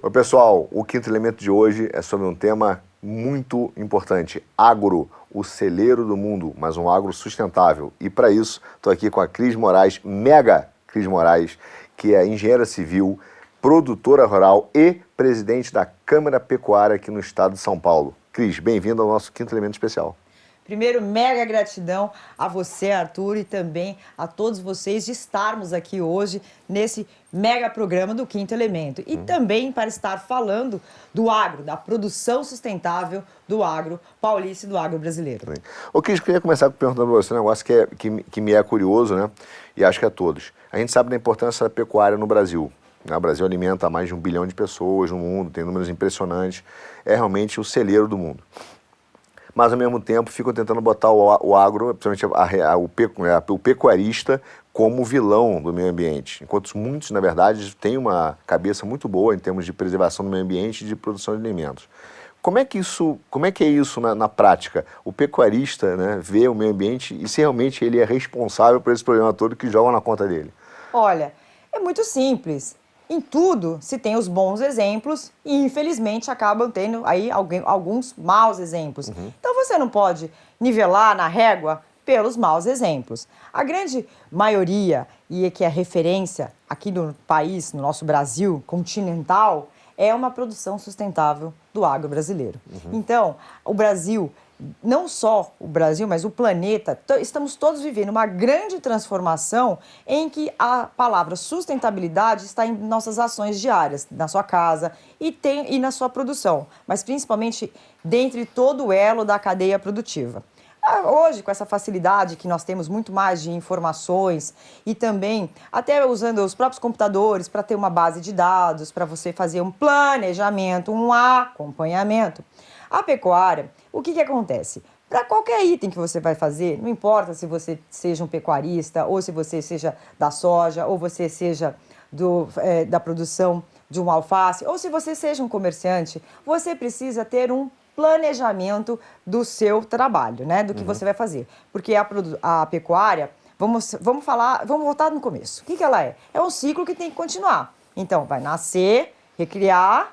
Oi, pessoal, o quinto elemento de hoje é sobre um tema muito importante, agro, o celeiro do mundo, mas um agro sustentável. E para isso, estou aqui com a Cris Moraes, mega Cris Moraes, que é engenheira civil, produtora rural e presidente da Câmara Pecuária aqui no estado de São Paulo. Cris, bem-vindo ao nosso quinto elemento especial. Primeiro, mega gratidão a você, Arthur, e também a todos vocês de estarmos aqui hoje nesse mega programa do Quinto Elemento. E também para estar falando do agro, da produção sustentável do agro paulista e do agro brasileiro. Ô, Cris, eu queria começar perguntando para você um negócio que me é curioso, né? E acho que a todos. A gente sabe da importância da pecuária no Brasil. O Brasil alimenta mais de 1 bilhão de pessoas no mundo, tem números impressionantes. É realmente o celeiro do mundo. Mas, ao mesmo tempo, ficam tentando botar o agro, principalmente o pecuarista, como vilão do meio ambiente. Enquanto muitos, na verdade, têm uma cabeça muito boa em termos de preservação do meio ambiente e de produção de alimentos. Como é que é isso na prática? O pecuarista, né, vê o meio ambiente e se realmente ele é responsável por esse problema todo que jogam na conta dele? Olha, é muito simples. Em tudo se tem os bons exemplos e, infelizmente, acabam tendo aí alguns maus exemplos. Então, você não pode nivelar na régua pelos maus exemplos. A grande maioria, e que é referência aqui no país, no nosso Brasil continental, é uma produção sustentável do agro brasileiro. Então, o Brasil, não só o Brasil, mas o planeta, estamos todos vivendo uma grande transformação em que a palavra sustentabilidade está em nossas ações diárias, na sua casa e na sua produção, mas principalmente dentro de todo o elo da cadeia produtiva. Hoje, com essa facilidade que nós temos muito mais de informações e também até usando os próprios computadores para ter uma base de dados, para você fazer um planejamento, um acompanhamento. A pecuária, o que acontece? Para qualquer item que você vai fazer, não importa se você seja um pecuarista, ou se você seja da soja, ou você seja da produção de um alface, ou se você seja um comerciante, você precisa ter um planejamento do seu trabalho, né? Do que você vai fazer. Porque a pecuária, vamos voltar no começo. O que ela é? É um ciclo que tem que continuar. Então, vai nascer, recriar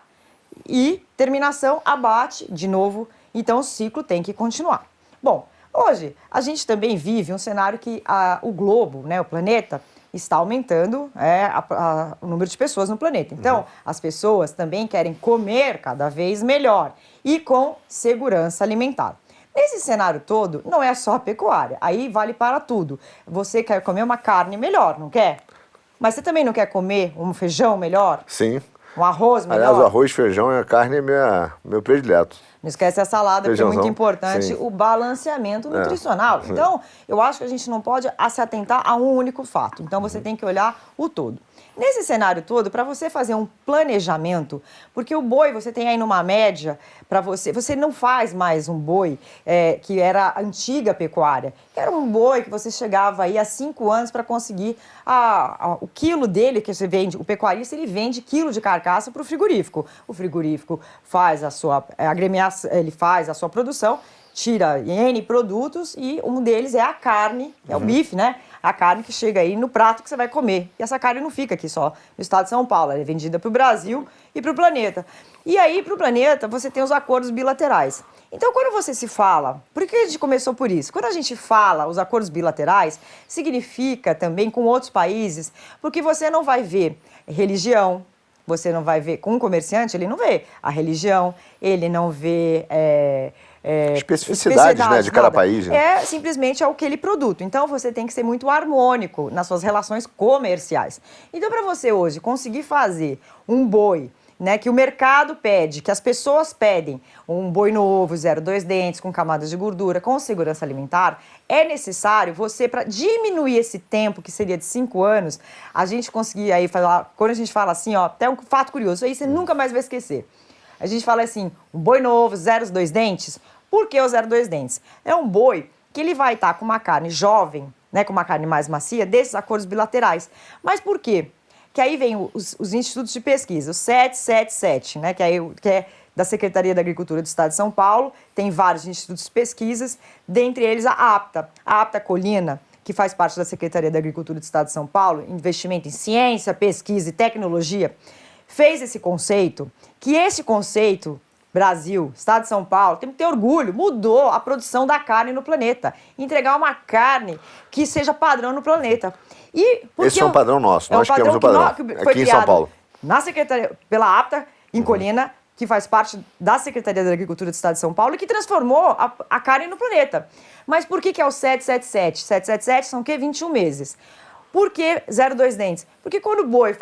e terminação, abate, de novo. Então, o ciclo tem que continuar. Bom, hoje a gente também vive um cenário que o globo, né, o planeta, está aumentando o número de pessoas no planeta. Então, as pessoas também querem comer cada vez melhor e com segurança alimentar. Nesse cenário todo, não é só a pecuária, aí vale para tudo. Você quer comer uma carne melhor, não quer? Mas você também não quer comer um feijão melhor? Sim. Um arroz melhor? Aliás, o arroz, feijão e a carne é meu predileto. Não esquece a salada, porque é muito importante, sim, o balanceamento nutricional. Então, eu acho que a gente não pode se atentar a um único fato. Então, você tem que olhar o todo. Nesse cenário todo, para você fazer um planejamento, porque o boi, você tem aí numa média, você não faz mais um boi que era a antiga pecuária, que era um boi que você chegava aí há 5 anos para conseguir o quilo dele que você vende. O pecuarista, ele vende quilo de carcaça para o frigorífico. O frigorífico faz a sua agremiação, ele faz a sua produção, tira N produtos e um deles é a carne, é o bife, né? A carne que chega aí no prato que você vai comer. E essa carne não fica aqui só no estado de São Paulo, ela é vendida para o Brasil e para o planeta. E aí, para o planeta, você tem os acordos bilaterais. Então, quando você se fala, por que a gente começou por isso? Quando a gente fala os acordos bilaterais, significa também com outros países, porque você não vai ver religião, você não vai ver, com um comerciante, ele não vê a religião, ele não vê especificidades, né, de cada país. Né? É simplesmente aquele produto. Então, você tem que ser muito harmônico nas suas relações comerciais. Então, para você hoje conseguir fazer um boi, né, que o mercado pede, que as pessoas pedem, um boi novo, 0,2 dentes, com camadas de gordura, com segurança alimentar, é necessário você, para diminuir esse tempo, que seria de 5 anos, a gente conseguir aí falar, quando a gente fala assim, ó, até um fato curioso, aí você nunca mais vai esquecer. A gente fala assim, um boi novo, 0,2 dentes. Por que o 0,2 dentes? É um boi que ele vai estar com uma carne jovem, né, com uma carne mais macia, desses acordos bilaterais. Mas por quê? Que aí vem os institutos de pesquisa, o 777, né, que é da Secretaria da Agricultura do Estado de São Paulo, tem vários institutos de pesquisas, dentre eles a APTA Colina, que faz parte da Secretaria da Agricultura do Estado de São Paulo, investimento em ciência, pesquisa e tecnologia, fez esse conceito, que esse conceito, Brasil, Estado de São Paulo, tem que ter orgulho, mudou a produção da carne no planeta. Entregar uma carne que seja padrão no planeta. Esse é um padrão nosso, nós criamos o padrão, que foi aqui em São Paulo. Na Secretaria, pela APTA, em Colina, que faz parte da Secretaria da Agricultura do Estado de São Paulo e que transformou a carne no planeta. Mas por que é o 777? 777 são o quê? 21 meses. Por que 0,2 dentes? Porque quando o boi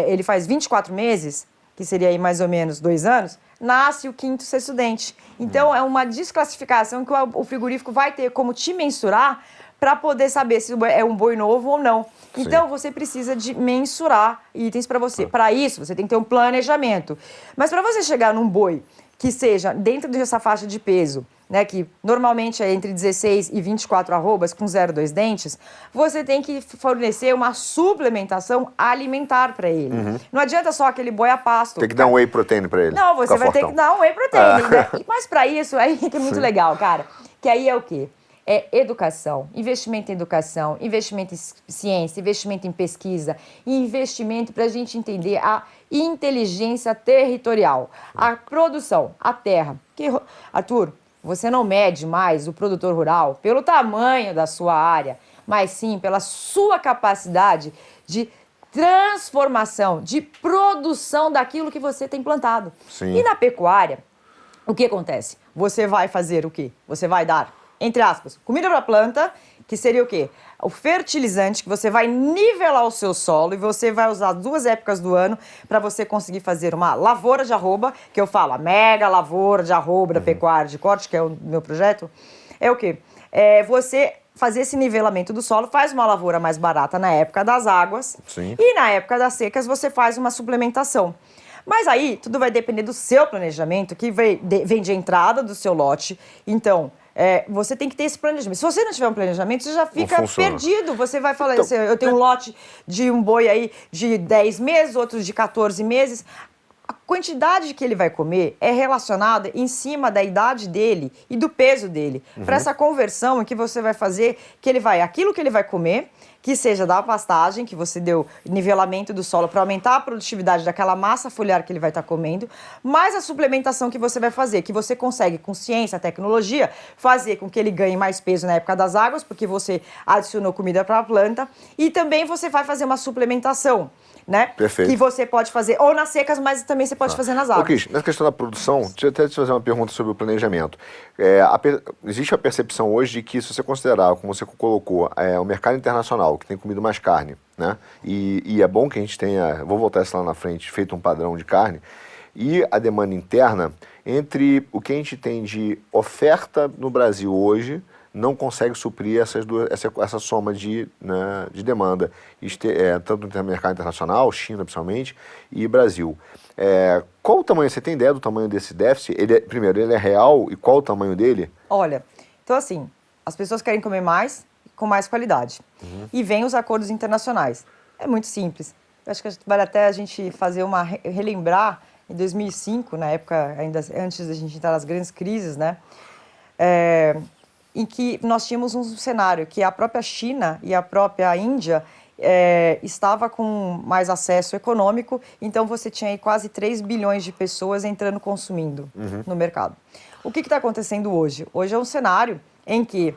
ele faz 24 meses, que seria aí mais ou menos 2 anos, nasce o quinto, sexto dente. Então, é uma desclassificação que o frigorífico vai ter como te mensurar para poder saber se é um boi novo ou não. Sim. Então, você precisa de mensurar itens para você. Para isso, você tem que ter um planejamento. Mas para você chegar num boi que seja dentro dessa faixa de peso, né, que normalmente é entre 16 e 24 arrobas com 0,2 dentes, você tem que fornecer uma suplementação alimentar para ele. Não adianta só aquele boi a pasto. Tem que dar um whey protein para ele. Não, você vai ter que dar um whey protein. Né? Mas para isso, aí que é muito legal, cara. Que aí é o quê? É educação, investimento em educação, investimento em ciência, investimento em pesquisa, investimento para a gente entender a inteligência territorial, a produção, a terra. Arthur, você não mede mais o produtor rural pelo tamanho da sua área, mas sim pela sua capacidade de transformação, de produção daquilo que você tem plantado. Sim. E na pecuária, o que acontece? Você vai fazer o quê? Você vai dar, entre aspas, comida para a planta, que seria o quê? O fertilizante, que você vai nivelar o seu solo e você vai usar 2 épocas do ano para você conseguir fazer uma lavoura de arroba, que eu falo, a mega lavoura de arroba da pecuária de corte, que é o meu projeto. É o quê? É você fazer esse nivelamento do solo, faz uma lavoura mais barata na época das águas. Sim. E na época das secas você faz uma suplementação. Mas aí tudo vai depender do seu planejamento, que vem de entrada do seu lote. Então, você tem que ter esse planejamento. Se você não tiver um planejamento, você já fica perdido. Você vai falar assim, eu tenho um lote de um boi aí de 10 meses, outros de 14 meses. A quantidade que ele vai comer é relacionada em cima da idade dele e do peso dele. Para essa conversão em que você vai fazer, aquilo que ele vai comer, que seja da pastagem, que você deu nivelamento do solo para aumentar a produtividade daquela massa foliar que ele vai estar comendo, mais a suplementação que você vai fazer, que você consegue, com ciência, tecnologia, fazer com que ele ganhe mais peso na época das águas, porque você adicionou comida para a planta, e também você vai fazer uma suplementação, né? Perfeito. Que você pode fazer ou nas secas, mas também você pode fazer nas águas. Cris, nessa questão da produção, deixa eu até te fazer uma pergunta sobre o planejamento. Existe a percepção hoje de que, se você considerar, como você colocou, o mercado internacional, que tem comido mais carne, né? E é bom que a gente tenha, vou voltar isso lá na frente, feito um padrão de carne, e a demanda interna, entre o que a gente tem de oferta no Brasil hoje, não consegue suprir essa soma de demanda, tanto no mercado internacional, China principalmente, e Brasil. Qual o tamanho, você tem ideia do tamanho desse déficit? Primeiro, ele é real e qual o tamanho dele? Olha, então assim, as pessoas querem comer mais, com mais qualidade. E vem os acordos internacionais. É muito simples. Eu acho que vale até a gente fazer relembrar, em 2005, na época, ainda antes da gente entrar nas grandes crises, né? Em que nós tínhamos um cenário que a própria China e a própria Índia estava com mais acesso econômico, então você tinha aí quase 3 bilhões de pessoas entrando consumindo no mercado. O que está acontecendo hoje? Hoje é um cenário em que,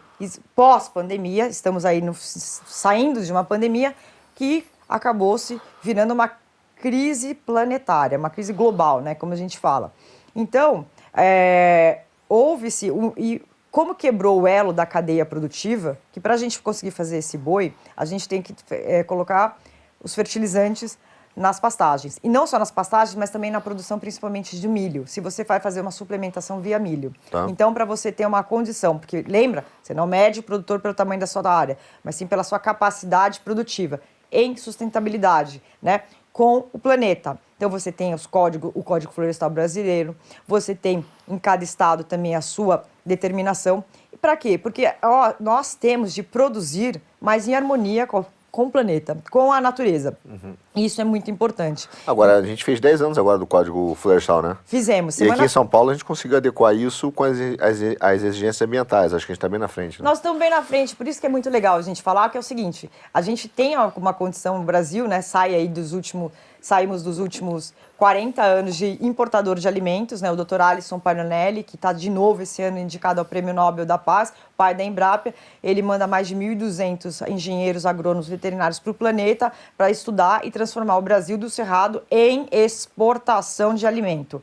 pós-pandemia, estamos aí saindo de uma pandemia que acabou-se virando uma crise planetária, uma crise global, né, como a gente fala. Então, houve-se como quebrou o elo da cadeia produtiva, que para a gente conseguir fazer esse boi, a gente tem que colocar os fertilizantes nas pastagens. E não só nas pastagens, mas também na produção principalmente de milho, se você vai fazer uma suplementação via milho. Tá. Então, para você ter uma condição, porque lembra, você não mede o produtor pelo tamanho da sua área, mas sim pela sua capacidade produtiva em sustentabilidade, né, com o planeta. Então, você tem o Código Florestal Brasileiro, você tem em cada estado também a sua determinação. E para quê? Porque nós temos de produzir, mas em harmonia com o planeta, com a natureza. Isso é muito importante. Agora, a gente fez 10 anos agora do Código Florestal, né? Fizemos. E aqui em São Paulo a gente conseguiu adequar isso com as exigências ambientais. Acho que a gente está bem na frente. Né? Nós estamos bem na frente, por isso que é muito legal a gente falar, que é o seguinte, a gente tem uma condição no Brasil, né, sai aí dos últimos saímos dos últimos 40 anos de importador de alimentos, né? O Dr. Alisson Pagnonelli, que está de novo esse ano indicado ao Prêmio Nobel da Paz, pai da Embrapa, ele manda mais de 1.200 engenheiros agrônomos veterinários para o planeta para estudar e transformar o Brasil do Cerrado em exportação de alimento.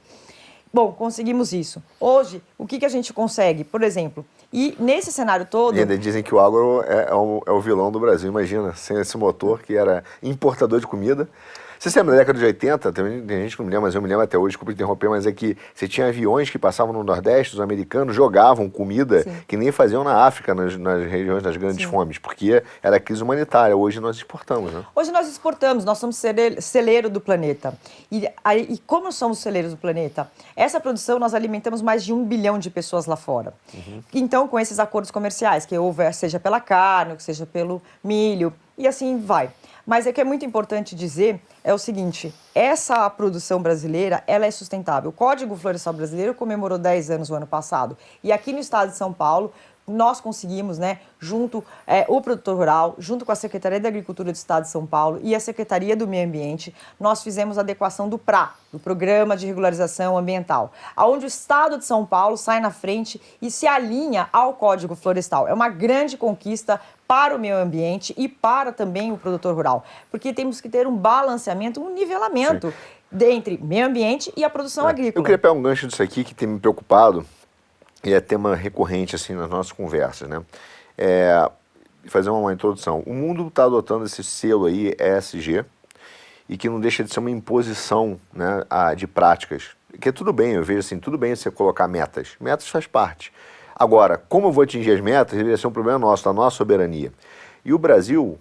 Bom, conseguimos isso. Hoje, o que a gente consegue? Por exemplo, e nesse cenário todo... E ainda dizem que o agro é o vilão do Brasil, imagina, sem esse motor que era importador de comida. Você se lembra da década de 80, tem gente que não me lembra, mas eu me lembro até hoje, desculpa interromper, mas é que você tinha aviões que passavam no Nordeste, os americanos jogavam comida que nem faziam na África, nas regiões das grandes fomes, porque era crise humanitária. Hoje nós exportamos, né? Hoje nós exportamos, nós somos celeiro do planeta. E como somos celeiros do planeta? Essa produção nós alimentamos mais de 1 bilhão de pessoas lá fora. Então, com esses acordos comerciais, que houver, seja pela carne, seja pelo milho, e assim vai. Mas é que é muito importante dizer é o seguinte, essa produção brasileira, ela é sustentável. O Código Florestal Brasileiro comemorou 10 anos no ano passado. E aqui no estado de São Paulo, nós conseguimos, né, junto o produtor rural, junto com a Secretaria da Agricultura do Estado de São Paulo e a Secretaria do Meio Ambiente, nós fizemos a adequação do PRA, do Programa de Regularização Ambiental, onde o Estado de São Paulo sai na frente e se alinha ao Código Florestal. É uma grande conquista para o meio ambiente e para também o produtor rural, porque temos que ter um balanceamento, um nivelamento entre meio ambiente e a produção agrícola. Eu queria pegar um gancho disso aqui que tem me preocupado, e é tema recorrente assim nas nossas conversas, né? Fazer uma introdução. O mundo está adotando esse selo aí, ESG, e que não deixa de ser uma imposição, né, de práticas. Que é tudo bem, eu vejo assim, tudo bem você colocar metas. Metas faz parte. Agora, como eu vou atingir as metas, deveria ser um problema nosso, da nossa soberania. E o Brasil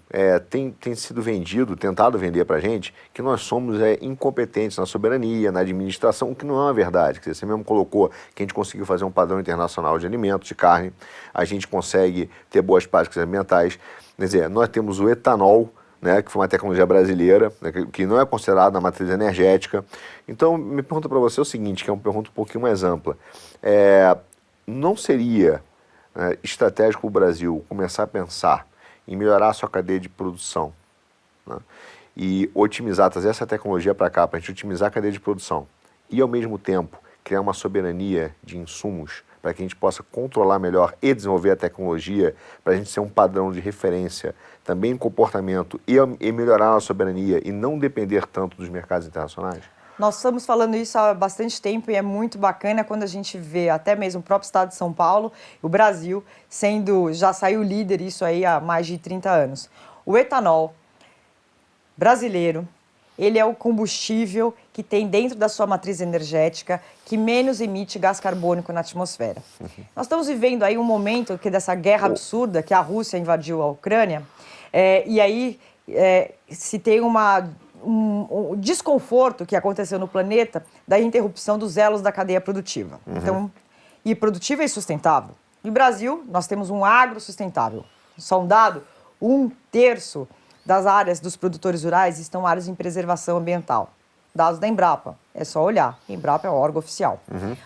tem sido vendido, tentado vender para a gente, que nós somos incompetentes na soberania, na administração, o que não é uma verdade. Quer dizer, você mesmo colocou que a gente conseguiu fazer um padrão internacional de alimentos, de carne, a gente consegue ter boas práticas ambientais. Quer dizer, nós temos o etanol, né, que foi uma tecnologia brasileira, né, que não é considerada na matriz energética. Então, me pergunto para você o seguinte, que é uma pergunta um pouquinho mais ampla. Não seria estratégico o Brasil começar a pensar em melhorar a sua cadeia de produção, né? E otimizar, trazer essa tecnologia para cá, para a gente otimizar a cadeia de produção e, ao mesmo tempo, criar uma soberania de insumos para que a gente possa controlar melhor e desenvolver a tecnologia, para a gente ser um padrão de referência também em comportamento e melhorar a soberania e não depender tanto dos mercados internacionais? Nós estamos falando isso há bastante tempo e é muito bacana quando a gente vê até mesmo o próprio estado de São Paulo, o Brasil, já saiu líder isso aí há mais de 30 anos. O etanol brasileiro, ele é o combustível que tem dentro da sua matriz energética que menos emite gás carbônico na atmosfera. Nós estamos vivendo aí um momento dessa guerra absurda que a Rússia invadiu a Ucrânia e aí se tem um desconforto que aconteceu no planeta da interrupção dos elos da cadeia produtiva. Então, e produtiva e sustentável. No Brasil, nós temos um agro sustentável. Só um dado, 1/3 das áreas dos produtores rurais estão áreas em preservação ambiental. Dados da Embrapa, é só olhar. A Embrapa é o órgão oficial.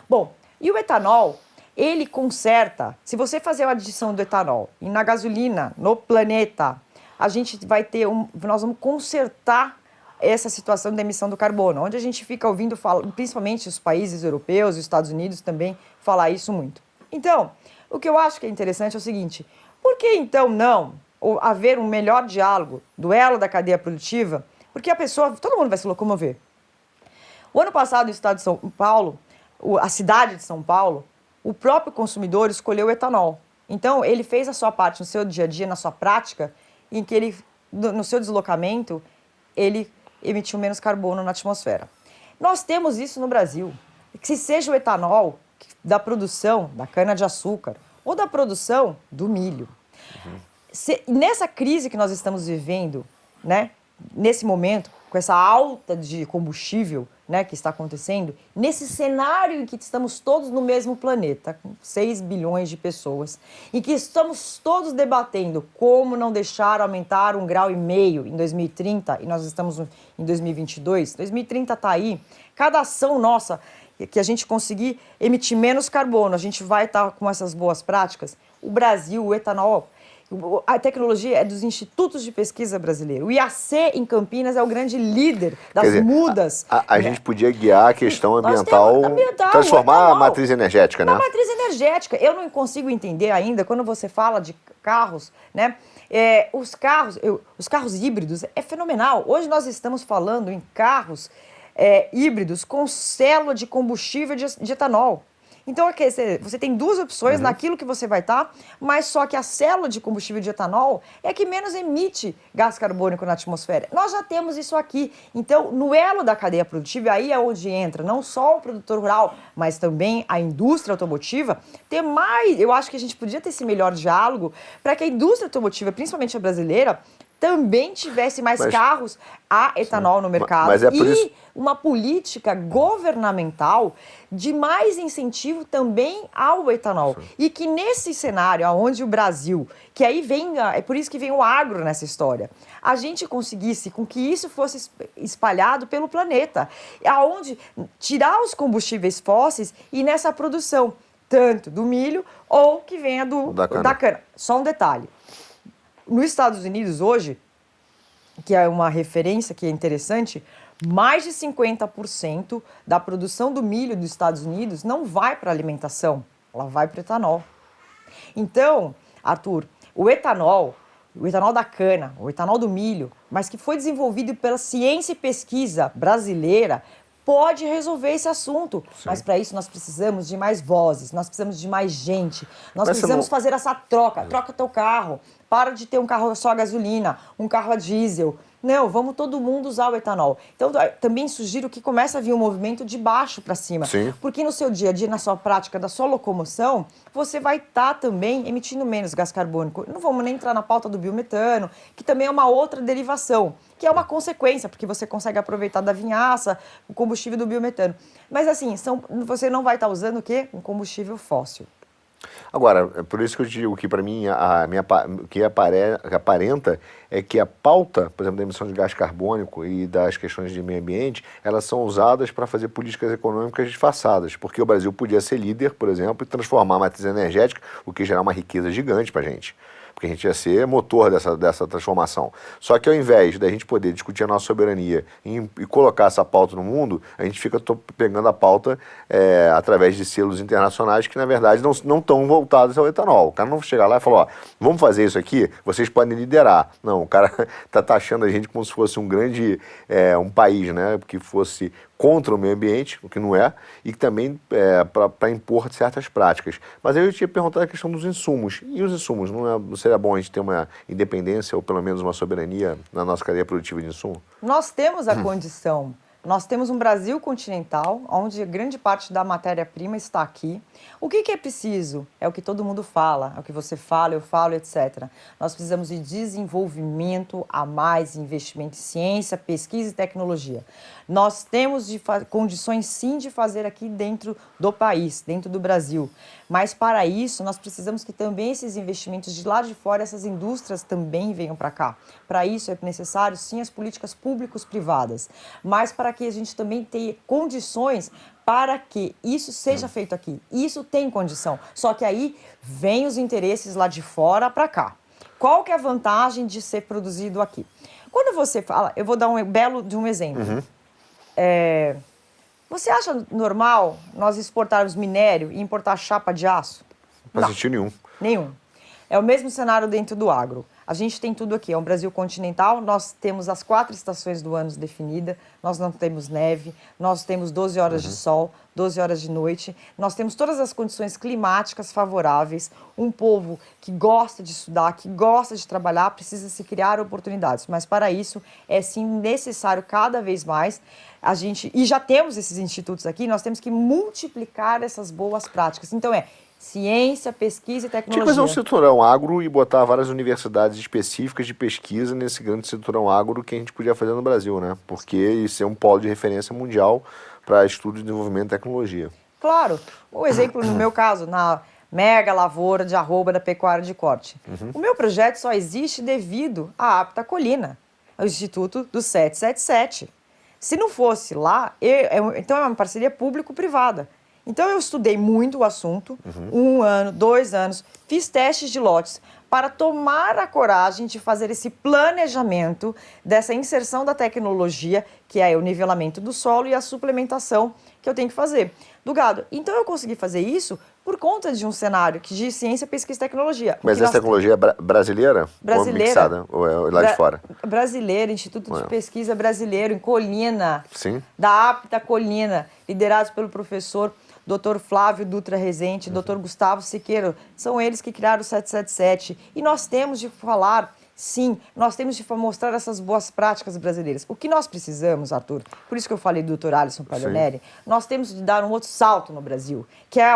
Bom, e o etanol, ele conserta, se você fazer a adição do etanol e na gasolina, no planeta, a gente vai ter nós vamos consertar essa situação da emissão do carbono, onde a gente fica ouvindo, principalmente os países europeus, os Estados Unidos também, falar isso muito. Então, o que eu acho que é interessante é o seguinte, por que então não haver um melhor diálogo do elo da cadeia produtiva? Porque todo mundo vai se locomover. O ano passado, no estado de São Paulo, a cidade de São Paulo, o próprio consumidor escolheu o etanol. Então, ele fez a sua parte no seu dia a dia, na sua prática, em que ele, no seu deslocamento, ele emitiu menos carbono na atmosfera. Nós temos isso no Brasil. Que seja o etanol da produção da cana-de-açúcar ou da produção do milho. Nessa crise que nós estamos vivendo, né, nesse momento, com essa alta de combustível, né, que está acontecendo, nesse cenário em que estamos todos no mesmo planeta, com 6 bilhões de pessoas, em que estamos todos debatendo como não deixar aumentar 1,5 graus em 2030, e nós estamos em 2022, 2030 está aí, cada ação nossa que a gente conseguir emitir menos carbono, a gente vai estar com essas boas práticas. O Brasil, o etanol, A tecnologia é dos institutos de pesquisa brasileiros. O IAC em Campinas é o grande líder das mudas. A gente podia guiar a questão ambiental, ambiental, transformar a matriz energética, né? A matriz energética. Eu não consigo entender ainda, quando você fala de carros, né? Os carros híbridos é fenomenal. Hoje nós estamos falando em carros híbridos com célula de combustível de etanol. Então, você tem duas opções naquilo que você vai estar, mas só que a célula de combustível de etanol é a que menos emite gás carbônico na atmosfera. Nós já temos isso aqui. Então, no elo da cadeia produtiva, aí é onde entra não só o produtor rural, mas também a indústria automotiva, ter mais. Eu acho que a gente podia ter esse melhor diálogo para que a indústria automotiva, principalmente a brasileira, também tivesse mais carros a etanol no mercado. Mas e uma política governamental de mais incentivo também ao etanol. Sim. E que nesse cenário, onde o Brasil, que aí vem, é por isso que vem o agro nessa história, a gente conseguisse com que isso fosse espalhado pelo planeta, aonde tirar os combustíveis fósseis e nessa produção, tanto do milho ou que venha da cana. Só um detalhe. Nos Estados Unidos hoje, que é uma referência que é interessante, mais de 50% da produção do milho dos Estados Unidos não vai para alimentação, ela vai para o etanol. Então, Arthur, o etanol da cana, o etanol do milho, mas que foi desenvolvido pela ciência e pesquisa brasileira, pode resolver esse assunto. Sim. Mas para isso nós precisamos de mais vozes, nós precisamos de mais gente, nós precisamos fazer essa troca. Troca teu carro, para de ter um carro só a gasolina, um carro a diesel. Não, vamos todo mundo usar o etanol. Então, também sugiro que comece a vir um movimento de baixo para cima. Sim. Porque no seu dia a dia, na sua prática da sua locomoção, você vai estar também emitindo menos gás carbônico. Não vamos nem entrar na pauta do biometano, que também é uma outra derivação, que é uma consequência, porque você consegue aproveitar da vinhaça, o combustível do biometano. Mas assim, você não vai estar usando o quê? Um combustível fóssil. Agora, é por isso que eu digo que, para mim, o que aparenta é que a pauta, por exemplo, da emissão de gás carbônico e das questões de meio ambiente, elas são usadas para fazer políticas econômicas disfarçadas, porque o Brasil podia ser líder, por exemplo, e transformar a matriz energética, o que gerar uma riqueza gigante para a gente. Porque a gente ia ser motor dessa transformação. Só que ao invés da gente poder discutir a nossa soberania e colocar essa pauta no mundo, a gente fica pegando a pauta através de selos internacionais que, na verdade, não estão voltados ao etanol. O cara não chega lá e fala, ó, vamos fazer isso aqui, vocês podem liderar. Não, o cara está taxando a gente como se fosse um grande, um país, né, que fosse contra o meio ambiente, o que não é, e também para impor certas práticas. Mas aí eu tinha perguntado a questão dos insumos. E os insumos, não seria bom a gente ter uma independência ou pelo menos uma soberania na nossa cadeia produtiva de insumo? Nós temos a condição. Nós temos um Brasil continental, onde grande parte da matéria-prima está aqui. O que é preciso? É o que todo mundo fala, é o que você fala, eu falo, etc. Nós precisamos de desenvolvimento a mais, investimento em ciência, pesquisa e tecnologia. Nós temos condições, sim, de fazer aqui dentro do país, dentro do Brasil. Mas, para isso, nós precisamos que também esses investimentos de lá de fora, essas indústrias também venham para cá. Para isso, é necessário, sim, as políticas públicos-privadas. Mas para que a gente também tenha condições para que isso seja feito aqui. Isso tem condição. Só que aí vem os interesses lá de fora para cá. Qual que é a vantagem de ser produzido aqui? Quando você fala, eu vou dar um belo de um exemplo. Você acha normal nós exportarmos minério e importar chapa de aço? Não faz sentido nenhum. Nenhum. É o mesmo cenário dentro do agro. A gente tem tudo aqui, é um Brasil continental, nós temos as 4 estações do ano definidas, nós não temos neve, nós temos 12 horas de sol, 12 horas de noite, nós temos todas as condições climáticas favoráveis, um povo que gosta de estudar, que gosta de trabalhar, precisa se criar oportunidades, mas para isso é sim necessário cada vez mais e já temos esses institutos aqui, nós temos que multiplicar essas boas práticas. Então ciência, pesquisa e tecnologia. Tinha que fazer um cinturão agro e botar várias universidades específicas de pesquisa nesse grande cinturão agro que a gente podia fazer no Brasil, né? Porque isso é um polo de referência mundial para estudo, desenvolvimento e tecnologia. Claro. O exemplo, no meu caso, na mega lavoura de arroba da pecuária de corte. O meu projeto só existe devido à Apta Colina, ao Instituto do 777. Se não fosse lá, então é uma parceria público-privada. Então, eu estudei muito o assunto, 1 ano, 2 anos, fiz testes de lotes para tomar a coragem de fazer esse planejamento dessa inserção da tecnologia, que é o nivelamento do solo e a suplementação que eu tenho que fazer do gado. Então, eu consegui fazer isso por conta de um cenário de ciência, pesquisa e tecnologia. Mas essa tecnologia é brasileira? Brasileira. Ou mixada? Ou é lá de fora? Brasileira, Instituto de Pesquisa Brasileiro, em Colina. Sim. Da Apta Colina, liderados pelo professor Dr. Flávio Dutra Rezende, Dr. Gustavo Siqueiro. São eles que criaram o 777. E nós temos de falar, sim, nós temos de mostrar essas boas práticas brasileiras. O que nós precisamos, Arthur, por isso que eu falei do Dr. Alisson Paglianelli, nós temos de dar um outro salto no Brasil, que é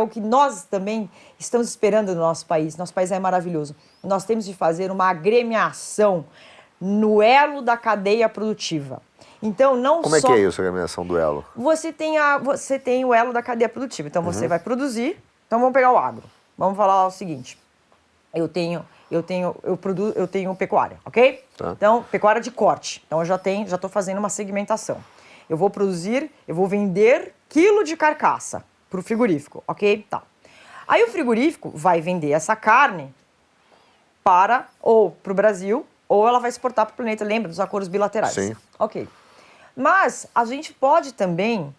o que nós também estamos esperando no nosso país. Nosso país é maravilhoso. Nós temos de fazer uma agremiação no elo da cadeia produtiva. Então, não Como só... Como é que é isso, a agremiação do elo? Você tem o elo da cadeia produtiva. Então, você vai produzir... Então, vamos pegar o agro. Vamos falar o seguinte. Eu tenho pecuária, ok? Tá. Então, pecuária de corte. Então, eu já estou fazendo uma segmentação. Eu vou produzir, eu vou vender quilo de carcaça para o frigorífico, ok? Tá. Aí, o frigorífico vai vender essa carne para o Brasil, ou ela vai exportar para o planeta. Lembra dos acordos bilaterais? Sim. Ok. Mas a gente pode também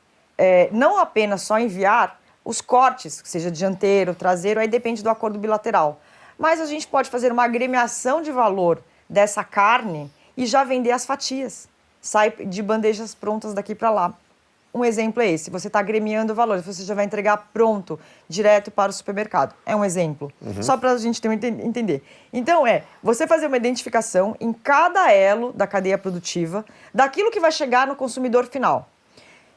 não apenas só enviar os cortes, seja dianteiro, traseiro, aí depende do acordo bilateral. Mas a gente pode fazer uma agremiação de valor dessa carne e já vender as fatias. Sai de bandejas prontas daqui para lá. Um exemplo é esse, você está agremiando o valor, você já vai entregar pronto, direto para o supermercado. É um exemplo, só para a gente entender. Então, você fazer uma identificação em cada elo da cadeia produtiva daquilo que vai chegar no consumidor final.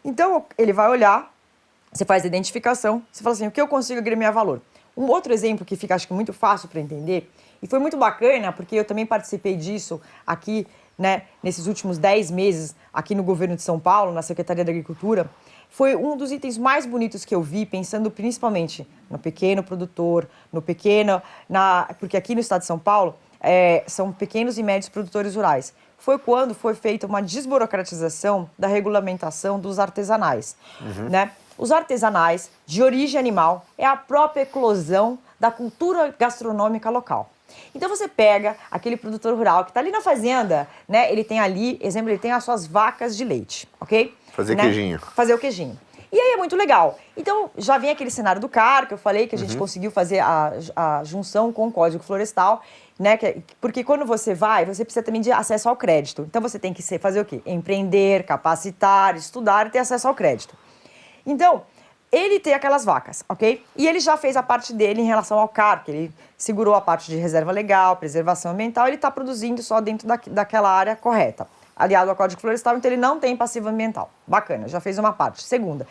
Então, ele vai olhar, você faz a identificação, você fala assim, o que eu consigo agremiar valor? Um outro exemplo que fica, acho que, muito fácil para entender, e foi muito bacana, porque eu também participei disso aqui, né, nesses últimos 10 meses, aqui no governo de São Paulo, na Secretaria da Agricultura, foi um dos itens mais bonitos que eu vi, pensando principalmente no pequeno produtor, porque aqui no estado de São Paulo são pequenos e médios produtores rurais. Foi quando foi feita uma desburocratização da regulamentação dos artesanais, né? Os artesanais de origem animal é a própria eclosão da cultura gastronômica local. Então você pega aquele produtor rural que está ali na fazenda, né? Ele tem ali, exemplo, ele tem as suas vacas de leite, ok? Fazer queijinho. Fazer o queijinho. E aí é muito legal. Então já vem aquele cenário do CAR, que eu falei que a gente conseguiu fazer a junção com o Código Florestal, né? Porque quando você precisa também de acesso ao crédito. Então você tem que fazer o quê? Empreender, capacitar, estudar e ter acesso ao crédito. Então, ele tem aquelas vacas, ok? E ele já fez a parte dele em relação ao CAR, que ele segurou a parte de reserva legal, preservação ambiental, ele está produzindo só dentro daquela área correta, aliado ao Código Florestal, então ele não tem passivo ambiental. Bacana, já fez uma parte. Segunda,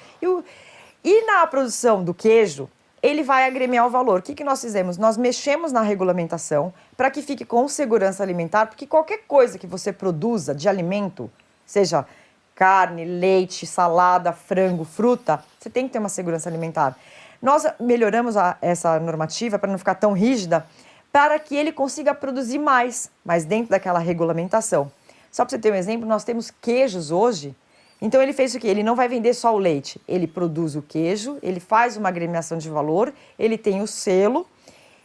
e na produção do queijo, ele vai agremiar o valor. O que nós fizemos? Nós mexemos na regulamentação para que fique com segurança alimentar, porque qualquer coisa que você produza de alimento, seja carne, leite, salada, frango, fruta, você tem que ter uma segurança alimentar. Nós melhoramos essa normativa para não ficar tão rígida, para que ele consiga produzir mais, mas dentro daquela regulamentação. Só para você ter um exemplo, nós temos queijos hoje. Então ele fez o quê? Ele não vai vender só o leite, ele produz o queijo, ele faz uma agremiação de valor, ele tem o selo,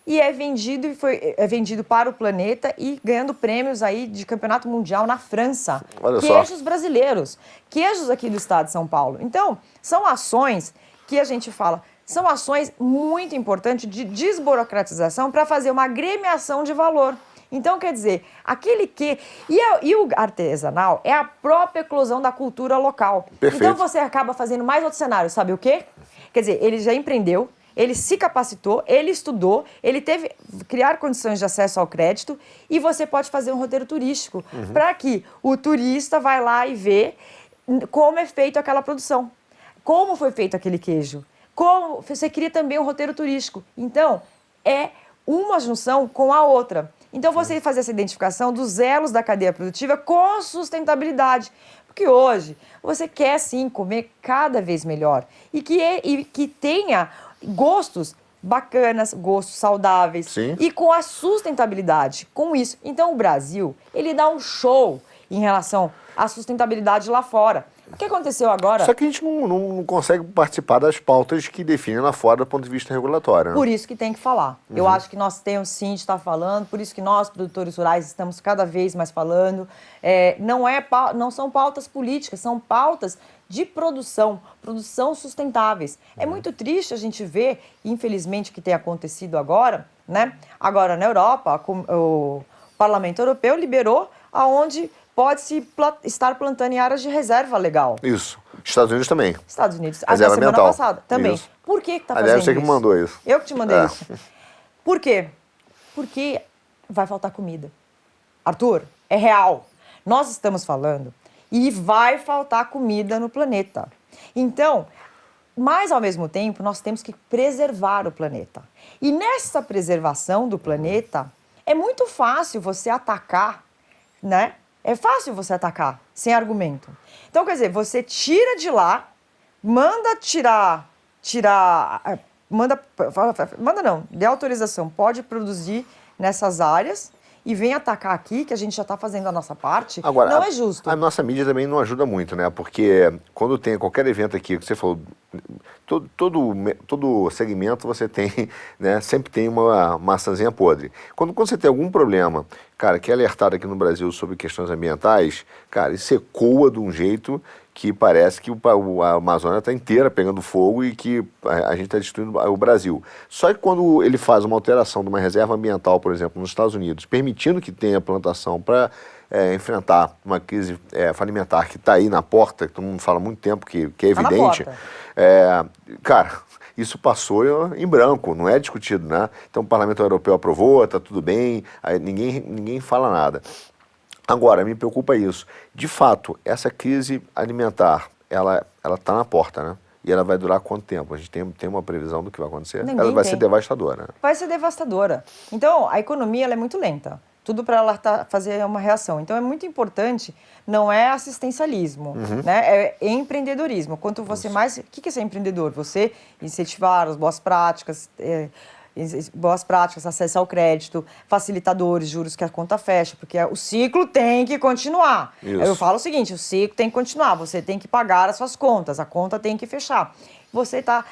e é vendido para o planeta e ganhando prêmios aí de campeonato mundial na França. Olha queijos só. Brasileiros, queijos aqui do estado de São Paulo. Então, são ações que a gente fala, são ações muito importantes de desburocratização para fazer uma agremiação de valor. Então, quer dizer, aquele que... E o artesanal é a própria eclosão da cultura local. Perfeito. Então, você acaba fazendo mais outro cenário, sabe o quê? Quer dizer, ele já empreendeu, ele se capacitou, ele estudou, ele teve criar condições de acesso ao crédito e você pode fazer um roteiro turístico para que o turista vai lá e vê como é feito aquela produção, como foi feito aquele queijo, como você cria também um roteiro turístico. Então, é uma junção com a outra. Então, você fazer essa identificação dos elos da cadeia produtiva com sustentabilidade. Porque hoje você quer, sim, comer cada vez melhor e que tenha gostos bacanas, gostos saudáveis. Sim. E com a sustentabilidade, com isso. Então, o Brasil, ele dá um show em relação à sustentabilidade lá fora. O que aconteceu agora? Só que a gente não consegue participar das pautas que definem lá fora do ponto de vista regulatório, né? Por isso que tem que falar. Eu acho que nós temos sim de estar falando, por isso que nós, produtores rurais, estamos cada vez mais falando. Não são pautas políticas, são pautas de produção sustentáveis. É muito triste a gente ver, infelizmente, o que tem acontecido agora, né? Agora, na Europa, o Parlamento Europeu liberou aonde pode-se estar plantando em áreas de reserva legal. Isso. Estados Unidos também. Estados Unidos. Reserva Na semana ambiental. passada também. Isso. Por que está fazendo Aliás, você isso? que me mandou isso. Eu que te mandei isso. Por quê? Porque vai faltar comida. Arthur, é real. Nós estamos falando e vai faltar comida no planeta. Então, mas ao mesmo tempo, nós temos que preservar o planeta. E nessa preservação do planeta, é muito fácil você atacar, né? É fácil você atacar, sem argumento. Então, quer dizer, você tira de lá, dê autorização, pode produzir nessas áreas e vem atacar aqui, que a gente já está fazendo a nossa parte. Agora, não é justo. A nossa mídia também não ajuda muito, né? Porque quando tem qualquer evento aqui, que você falou, todo segmento você tem, né? Sempre tem uma maçãzinha podre. Quando você tem algum problema, cara, que é alertado aqui no Brasil sobre questões ambientais, cara, isso ecoa de um jeito que parece que a Amazônia está inteira pegando fogo e que a gente está destruindo o Brasil. Só que quando ele faz uma alteração de uma reserva ambiental, por exemplo, nos Estados Unidos, permitindo que tenha plantação para enfrentar uma crise falimentar que está aí na porta, que todo mundo fala há muito tempo, que é evidente, cara, isso passou em branco, não é discutido, né? Então o Parlamento Europeu aprovou, está tudo bem, aí ninguém fala nada. Agora, me preocupa isso. De fato, essa crise alimentar, ela está na porta, né? E ela vai durar quanto tempo? A gente tem uma previsão do que vai acontecer? Ela vai ser devastadora, né? Vai ser devastadora. Então, a economia ela é muito lenta. Tudo para ela fazer uma reação. Então, é muito importante, não é assistencialismo, né? É empreendedorismo. Quanto você mais... O que é ser empreendedor? Você incentivar as boas práticas... acesso ao crédito, facilitadores, juros que a conta fecha, porque o ciclo tem que continuar. Isso. Eu falo o seguinte, o ciclo tem que continuar, você tem que pagar as suas contas, a conta tem que fechar. Você está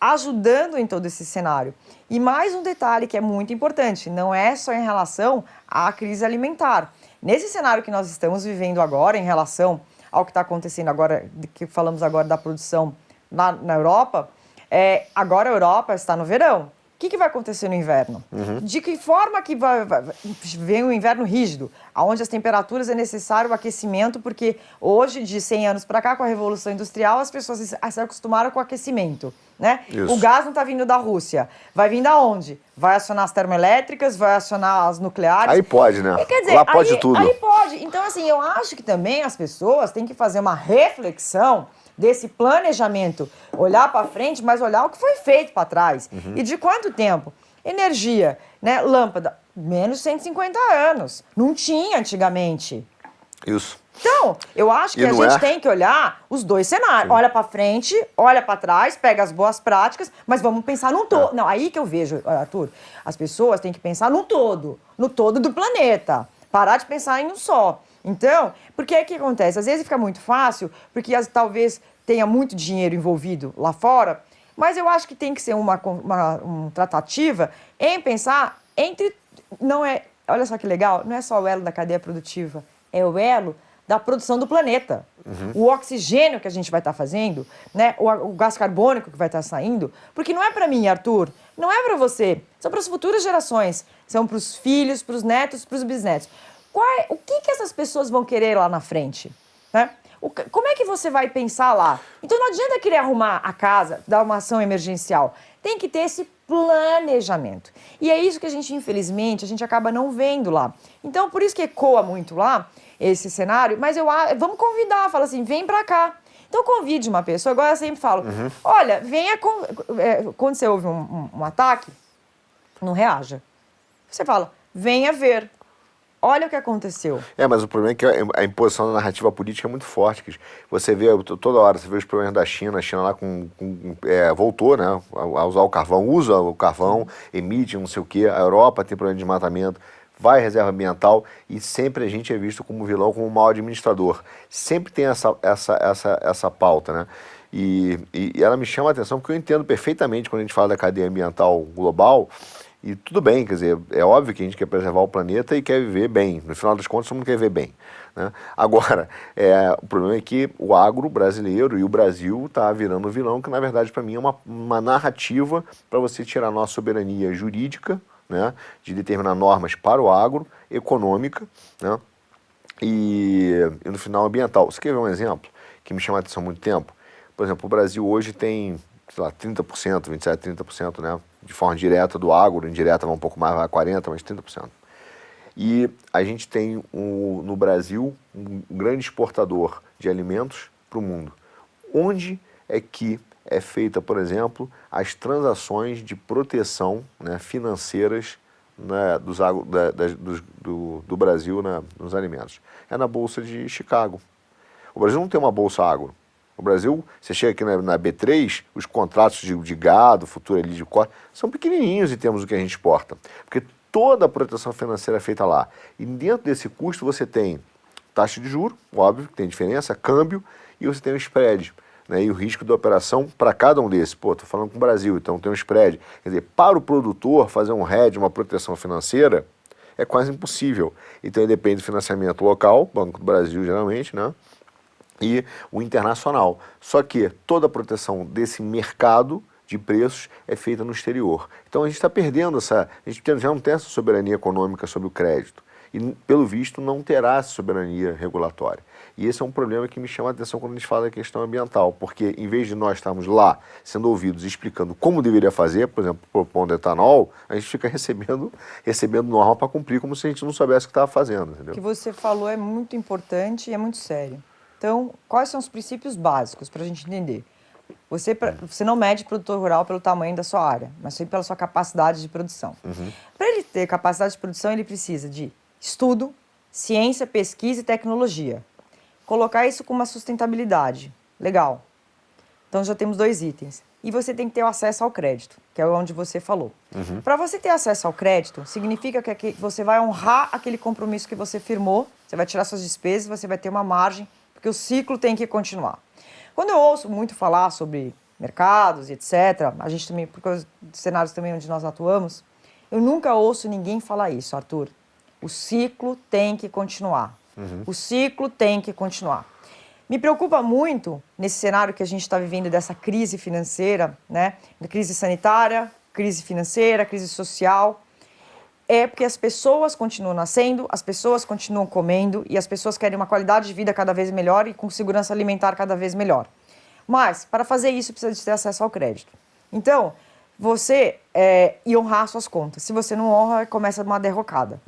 ajudando em todo esse cenário. E mais um detalhe que é muito importante, não é só em relação à crise alimentar. Nesse cenário que nós estamos vivendo agora, em relação ao que está acontecendo agora, que falamos agora da produção na Europa, agora a Europa está no verão. O que vai acontecer no inverno? De que forma que vem o inverno rígido, onde as temperaturas é necessário o aquecimento, porque hoje, de 100 anos para cá, com a Revolução Industrial, as pessoas se acostumaram com o aquecimento, né? O gás não está vindo da Rússia. Vai vir da onde? Vai acionar as termoelétricas, vai acionar as nucleares. Aí pode, né? Quer dizer, lá pode tudo. Aí pode. Então, assim, eu acho que também as pessoas têm que fazer uma reflexão desse planejamento, olhar para frente, mas olhar o que foi feito para trás. E de quanto tempo? Energia, né? Lâmpada, menos 150 anos. Não tinha antigamente. Isso. Então, eu acho que a gente tem que olhar os dois cenários. Sim. Olha para frente, olha para trás, pega as boas práticas, mas vamos pensar num todo. Não, aí que eu vejo, Arthur, as pessoas têm que pensar no todo do planeta. Parar de pensar em um só. Então, porque é que acontece? Às vezes fica muito fácil, porque talvez tenha muito dinheiro envolvido lá fora, mas eu acho que tem que ser uma tratativa em pensar entre... Olha só que legal, não é só o elo da cadeia produtiva, é o elo da produção do planeta. O oxigênio que a gente vai estar fazendo, né? O gás carbônico que vai estar saindo, porque não é para mim, Arthur, não é para você, são para as futuras gerações, são para os filhos, para os netos, para os bisnetos. O que essas pessoas vão querer lá na frente? Né? Como é que você vai pensar lá? Então não adianta querer arrumar a casa, dar uma ação emergencial. Tem que ter esse planejamento. E é isso que a gente, infelizmente, a gente acaba não vendo lá. Então, por isso que ecoa muito lá esse cenário, mas vamos convidar, fala assim, vem pra cá. Então convide uma pessoa, agora eu sempre falo, olha, venha, quando você ouve um ataque, não reaja. Você fala, venha ver. Olha o que aconteceu. Mas o problema é que a imposição da narrativa política é muito forte. Você vê toda hora, você vê os problemas da China, a China lá voltou, né, a usar o carvão, usa o carvão, emite não sei o quê, a Europa tem problema de desmatamento, vai reserva ambiental e sempre a gente é visto como vilão, como mau administrador. Sempre tem essa pauta, né? E ela me chama a atenção porque eu entendo perfeitamente quando a gente fala da cadeia ambiental global. E tudo bem, quer dizer, é óbvio que a gente quer preservar o planeta e quer viver bem. No final das contas, todo mundo quer viver bem, né? Agora, o problema é que o agro brasileiro e o Brasil está virando vilão, que na verdade para mim é uma narrativa para você tirar a nossa soberania jurídica, né, de determinar normas para o agro, econômica, né, e no final ambiental. Você quer ver um exemplo que me chama a atenção há muito tempo? Por exemplo, o Brasil hoje tem, sei lá, 30%, 27%, 30%, né, de forma direta do agro, indireta vai um pouco mais, vai a 40%, mas 30%. E a gente tem no Brasil um grande exportador de alimentos para o mundo. Onde é que é feita, por exemplo, as transações de proteção, né, financeiras, né, do Brasil, né, nos alimentos? É na Bolsa de Chicago. O Brasil não tem uma bolsa agro. O Brasil, você chega aqui na B3, os contratos de gado, futuro ali de corte, são pequenininhos em termos do que a gente exporta. Porque toda a proteção financeira é feita lá. E dentro desse custo você tem taxa de juros, óbvio que tem diferença, câmbio, e você tem o spread, né, e o risco da operação para cada um desses. Pô, estou falando com o Brasil, então tem um spread. Quer dizer, para o produtor fazer um hedge, uma proteção financeira, é quase impossível. Então ele depende do financiamento local, Banco do Brasil geralmente, né, e o internacional. Só que toda a proteção desse mercado de preços é feita no exterior. Então a gente está perdendo a gente já não tem essa soberania econômica sobre o crédito. E, pelo visto, não terá essa soberania regulatória. E esse é um problema que me chama a atenção quando a gente fala da questão ambiental, porque em vez de nós estarmos lá sendo ouvidos explicando como deveria fazer, por exemplo, propondo etanol, a gente fica recebendo norma para cumprir como se a gente não soubesse o que estava fazendo. Entendeu? O que você falou é muito importante e é muito sério. Então, quais são os princípios básicos para a gente entender? Você não mede produtor rural pelo tamanho da sua área, mas sim pela sua capacidade de produção. Para ele ter capacidade de produção, ele precisa de estudo, ciência, pesquisa e tecnologia. Colocar isso com uma sustentabilidade. Legal. Então já temos 2 itens. E você tem que ter o acesso ao crédito, que é onde você falou. Para você ter acesso ao crédito, significa que você vai honrar aquele compromisso que você firmou, você vai tirar suas despesas, você vai ter uma margem, porque o ciclo tem que continuar. Quando eu ouço muito falar sobre mercados e etc., a gente também, por causa dos cenários também onde nós atuamos, eu nunca ouço ninguém falar isso, Arthur. O ciclo tem que continuar. O ciclo tem que continuar. Me preocupa muito, nesse cenário que a gente está vivendo dessa crise financeira, né? Crise sanitária, crise financeira, crise social, é porque as pessoas continuam nascendo, as pessoas continuam comendo e as pessoas querem uma qualidade de vida cada vez melhor e com segurança alimentar cada vez melhor. Mas, para fazer isso, precisa de ter acesso ao crédito. Então, você e honrar suas contas. Se você não honra, começa uma derrocada.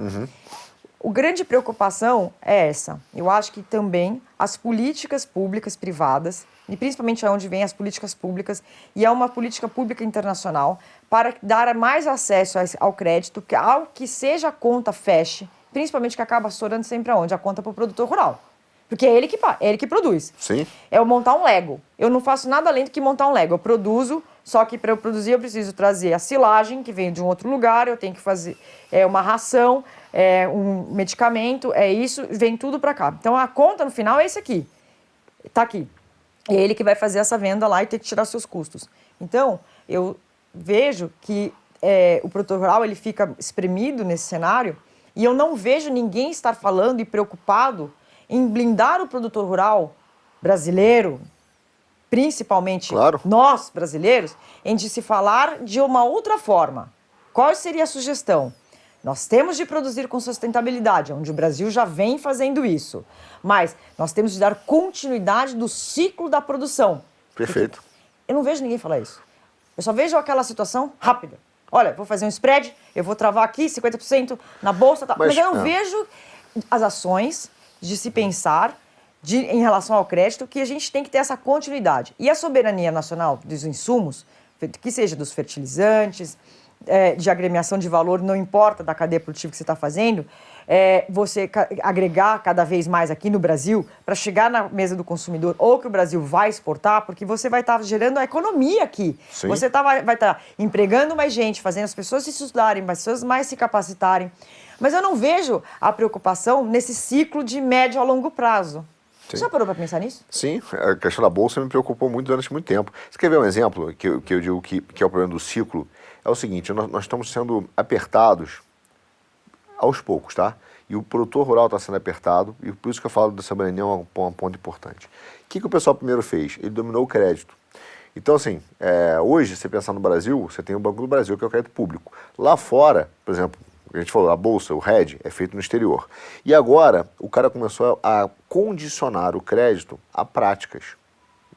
A grande preocupação é essa. Eu acho que também as políticas públicas privadas, e principalmente onde vem as políticas públicas, e é uma política pública internacional, para dar mais acesso ao crédito, ao que seja a conta feche, principalmente que acaba estourando sempre aonde? A conta para o produtor rural. Porque é ele que produz. Sim. É eu montar um Lego. Eu não faço nada além do que montar um Lego. Eu produzo, só que para eu produzir eu preciso trazer a silagem, que vem de um outro lugar, eu tenho que fazer uma ração, um medicamento, isso, vem tudo para cá. Então a conta no final é esse aqui. Tá aqui. É ele que vai fazer essa venda lá e ter que tirar seus custos. Então, eu vejo que o produtor rural ele fica espremido nesse cenário e eu não vejo ninguém estar falando e preocupado em blindar o produtor rural brasileiro, principalmente nós brasileiros, em de se falar de uma outra forma. Qual seria a sugestão? Nós temos de produzir com sustentabilidade, onde o Brasil já vem fazendo isso. Mas nós temos de dar continuidade do ciclo da produção. Perfeito. Eu não vejo ninguém falar isso. Eu só vejo aquela situação rápida. Olha, vou fazer um spread, eu vou travar aqui 50% na bolsa. Tá. Mas eu não vejo as ações de se pensar em relação ao crédito que a gente tem que ter essa continuidade. E a soberania nacional dos insumos, que seja dos fertilizantes, de agremiação de valor, não importa da cadeia produtiva que você está fazendo, você agregar cada vez mais aqui no Brasil para chegar na mesa do consumidor ou que o Brasil vai exportar, porque você vai estar gerando a economia aqui. Sim. Você vai estar empregando mais gente, fazendo as pessoas se estudarem, as pessoas mais se capacitarem. Mas eu não vejo a preocupação nesse ciclo de médio a longo prazo. Você já parou para pensar nisso? Sim, a questão da Bolsa me preocupou muito durante muito tempo. Você quer ver um exemplo que eu digo que é o problema do ciclo? É o seguinte, nós estamos sendo apertados aos poucos, tá? E o produtor rural está sendo apertado, e por isso que eu falo dessa reunião é um ponto importante. O que o pessoal primeiro fez? Ele dominou o crédito. Então, assim, hoje, você pensar no Brasil, você tem o Banco do Brasil, que é o crédito público. Lá fora, por exemplo, a gente falou, a Bolsa, o RED, é feito no exterior. E agora, o cara começou a condicionar o crédito a práticas.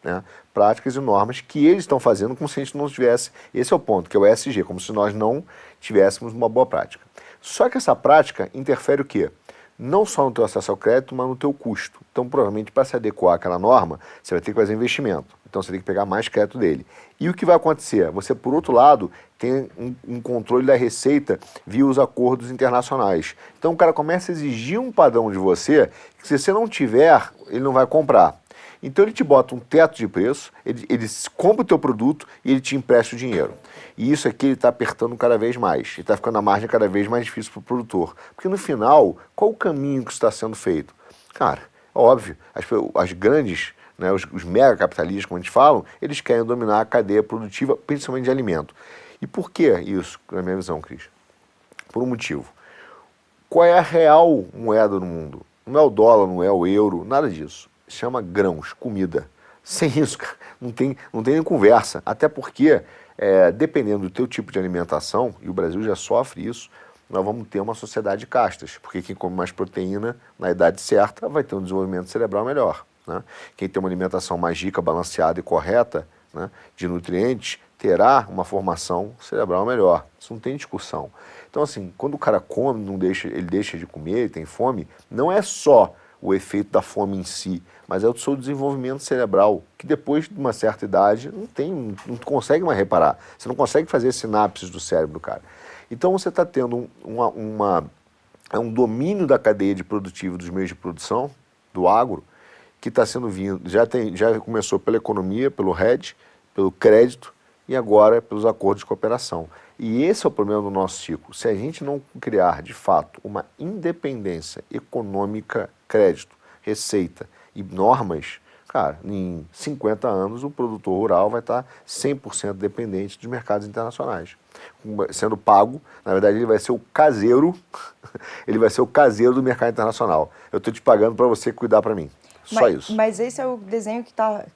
Né? Práticas e normas que eles estão fazendo como se a gente não tivesse, esse é o ponto, que é o ESG, como se nós não tivéssemos uma boa prática. Só que essa prática interfere o quê? Não só no teu acesso ao crédito, mas no teu custo. Então, provavelmente, para se adequar àquela norma, você vai ter que fazer investimento. Então, você tem que pegar mais crédito dele. E o que vai acontecer? Você, por outro lado, tem um controle da receita via os acordos internacionais. Então, o cara começa a exigir um padrão de você que, se você não tiver, ele não vai comprar. Então ele te bota um teto de preço, ele compra o teu produto e ele te empresta o dinheiro. E isso aqui ele está apertando cada vez mais, ele está ficando a margem cada vez mais difícil para o produtor. Porque no final, qual o caminho que está sendo feito? Cara, óbvio, as grandes, né, os megacapitalistas, como a gente fala, eles querem dominar a cadeia produtiva, principalmente de alimento. E por que isso, na minha visão, Cris? Por um motivo. Qual é a real moeda no mundo? Não é o dólar, não é o euro, nada disso. Se chama grãos, comida. Sem isso, cara, não tem nem conversa. Até porque, dependendo do teu tipo de alimentação, e o Brasil já sofre isso, nós vamos ter uma sociedade de castas. Porque quem come mais proteína na idade certa vai ter um desenvolvimento cerebral melhor. Né? Quem tem uma alimentação mais rica, balanceada e correta, né, de nutrientes, terá uma formação cerebral melhor. Isso não tem discussão. Então, assim, quando o cara come, ele deixa de comer, ele tem fome, não é só o efeito da fome em si, mas é o seu desenvolvimento cerebral, que depois de uma certa idade não consegue mais reparar. Você não consegue fazer sinapses do cérebro do cara. Então você está tendo um domínio da cadeia de produtivo dos meios de produção, do agro, que está sendo vindo, já começou pela economia, pelo RED, pelo crédito e agora pelos acordos de cooperação. E esse é o problema do nosso ciclo. Se a gente não criar, de fato, uma independência econômica, crédito, receita e normas, cara, em 50 anos o produtor rural vai estar 100% dependente dos mercados internacionais. Sendo pago, na verdade ele vai ser o caseiro, ele vai ser o caseiro do mercado internacional. Eu estou te pagando para você cuidar para mim. Só isso. Mas esse é o desenho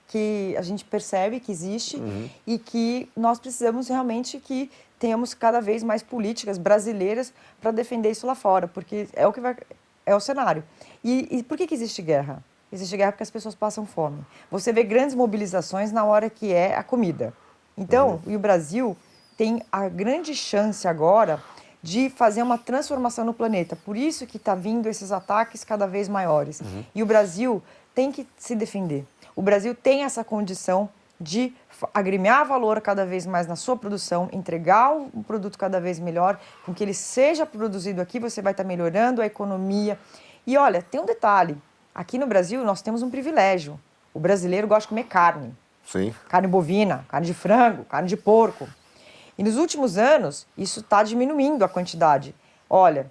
que a gente percebe que existe e que nós precisamos realmente que tenhamos cada vez mais políticas brasileiras para defender isso lá fora, porque é o cenário. E por que existe guerra? Existe guerra porque as pessoas passam fome. Você vê grandes mobilizações na hora que é a comida. Então, e o Brasil tem a grande chance agora de fazer uma transformação no planeta. Por isso que está vindo esses ataques cada vez maiores. E o Brasil tem que se defender. O Brasil tem essa condição de agremiar valor cada vez mais na sua produção, entregar um produto cada vez melhor, com que ele seja produzido aqui, você vai estar melhorando a economia. E olha, tem um detalhe, aqui no Brasil nós temos um privilégio, o brasileiro gosta de comer carne. Sim. Carne bovina, carne de frango, carne de porco. E nos últimos anos, isso está diminuindo a quantidade. Olha,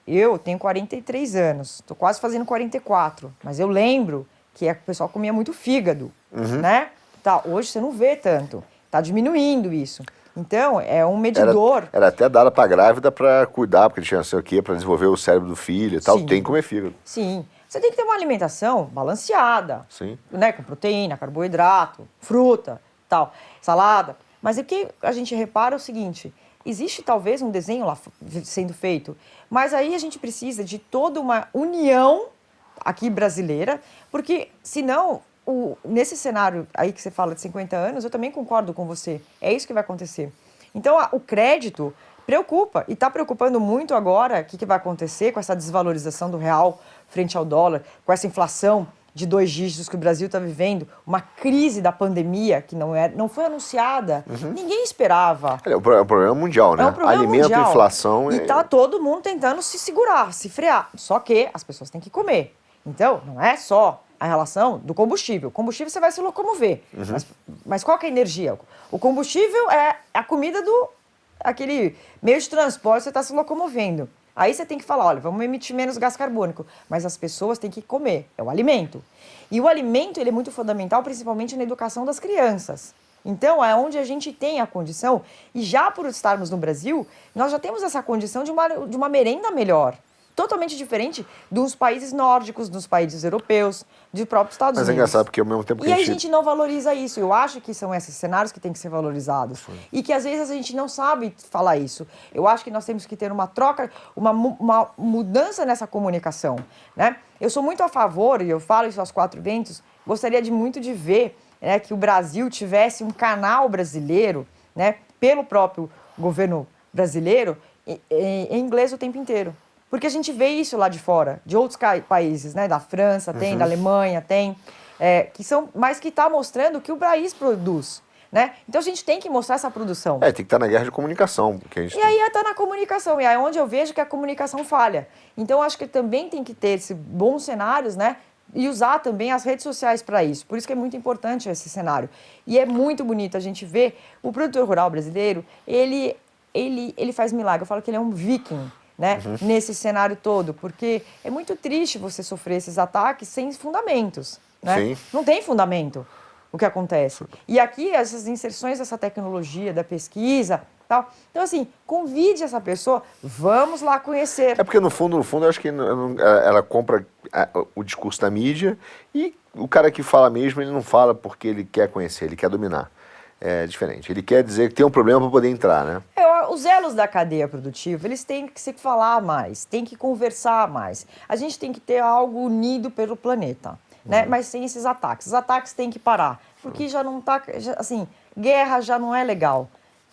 eu tenho 43 anos, estou quase fazendo 44, mas eu lembro que o pessoal comia muito fígado, né? Tá, hoje você não vê tanto, está diminuindo isso. Então, é um medidor. Era até dada para a grávida para cuidar, porque tinha não sei o quê, para desenvolver o cérebro do filho e tal. Sim. Tem que comer fígado. Sim. Você tem que ter uma alimentação balanceada. Sim. Né? Com proteína, carboidrato, fruta, tal, salada. Mas o que a gente repara é o seguinte, existe talvez um desenho lá sendo feito, mas aí a gente precisa de toda uma união aqui brasileira, porque senão, nesse cenário aí que você fala de 50 anos, eu também concordo com você, é isso que vai acontecer. Então o crédito preocupa, e está preocupando muito agora o que vai acontecer com essa desvalorização do real frente ao dólar, com essa inflação de 2 dígitos que o Brasil está vivendo, uma crise da pandemia que não foi anunciada, ninguém esperava. É um problema mundial, né? É um problema Alimento, mundial. Inflação... E está todo mundo tentando se segurar, se frear. Só que as pessoas têm que comer. Então, não é só a relação do combustível. O combustível você vai se locomover. Mas qual que é a energia? O combustível é a comida aquele meio de transporte, você está se locomovendo. Aí você tem que falar, olha, vamos emitir menos gás carbônico, mas as pessoas têm que comer, é o alimento. E o alimento, ele é muito fundamental, principalmente na educação das crianças. Então, é onde a gente tem a condição, e já por estarmos no Brasil, nós já temos essa condição de uma merenda melhor. Totalmente diferente dos países nórdicos, dos países europeus, dos próprios Estados Mas Unidos. é engraçado porque ao mesmo tempo que E a gente não valoriza isso. Eu acho que são esses cenários que têm que ser valorizados. Sim. E que às vezes a gente não sabe falar isso. Eu acho que nós temos que ter uma troca, uma mudança nessa comunicação, né? Eu sou muito a favor, e eu falo isso aos quatro ventos, gostaria muito de ver, né, que o Brasil tivesse um canal brasileiro, né, pelo próprio governo brasileiro, em inglês o tempo inteiro. Porque a gente vê isso lá de fora, de outros países, né? Da França tem, da Alemanha tem, mas que está mostrando que o país produz, né? Então a gente tem que mostrar essa produção. Tem que estar na guerra de comunicação. Aí está na comunicação, e aí é onde eu vejo que a comunicação falha. Então acho que também tem que ter esses bons cenários, né? E usar também as redes sociais para isso. Por isso que é muito importante esse cenário. E é muito bonito a gente ver o produtor rural brasileiro, ele faz milagre. Eu falo que ele é um viking, né, nesse cenário todo, porque é muito triste você sofrer esses ataques sem fundamentos, né? Sim. Não tem fundamento o que acontece. E aqui, essas inserções dessa tecnologia, da pesquisa, tal. Então, assim, convide essa pessoa, vamos lá conhecer. É porque, no fundo, eu acho que ela compra o discurso da mídia e o cara que fala mesmo, ele não fala porque ele quer conhecer, ele quer dominar. É diferente. Ele quer dizer que tem um problema para poder entrar, né? Os elos da cadeia produtiva, eles têm que se falar mais, têm que conversar mais. A gente tem que ter algo unido pelo planeta, né? Mas sem esses ataques. Os ataques têm que parar, porque já não tá, assim, guerra já não é legal.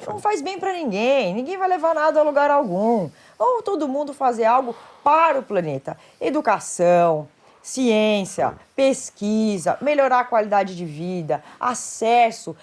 Não faz bem para ninguém vai levar nada a lugar algum. Ou todo mundo fazer algo para o planeta. Educação, ciência, pesquisa, melhorar a qualidade de vida, acesso.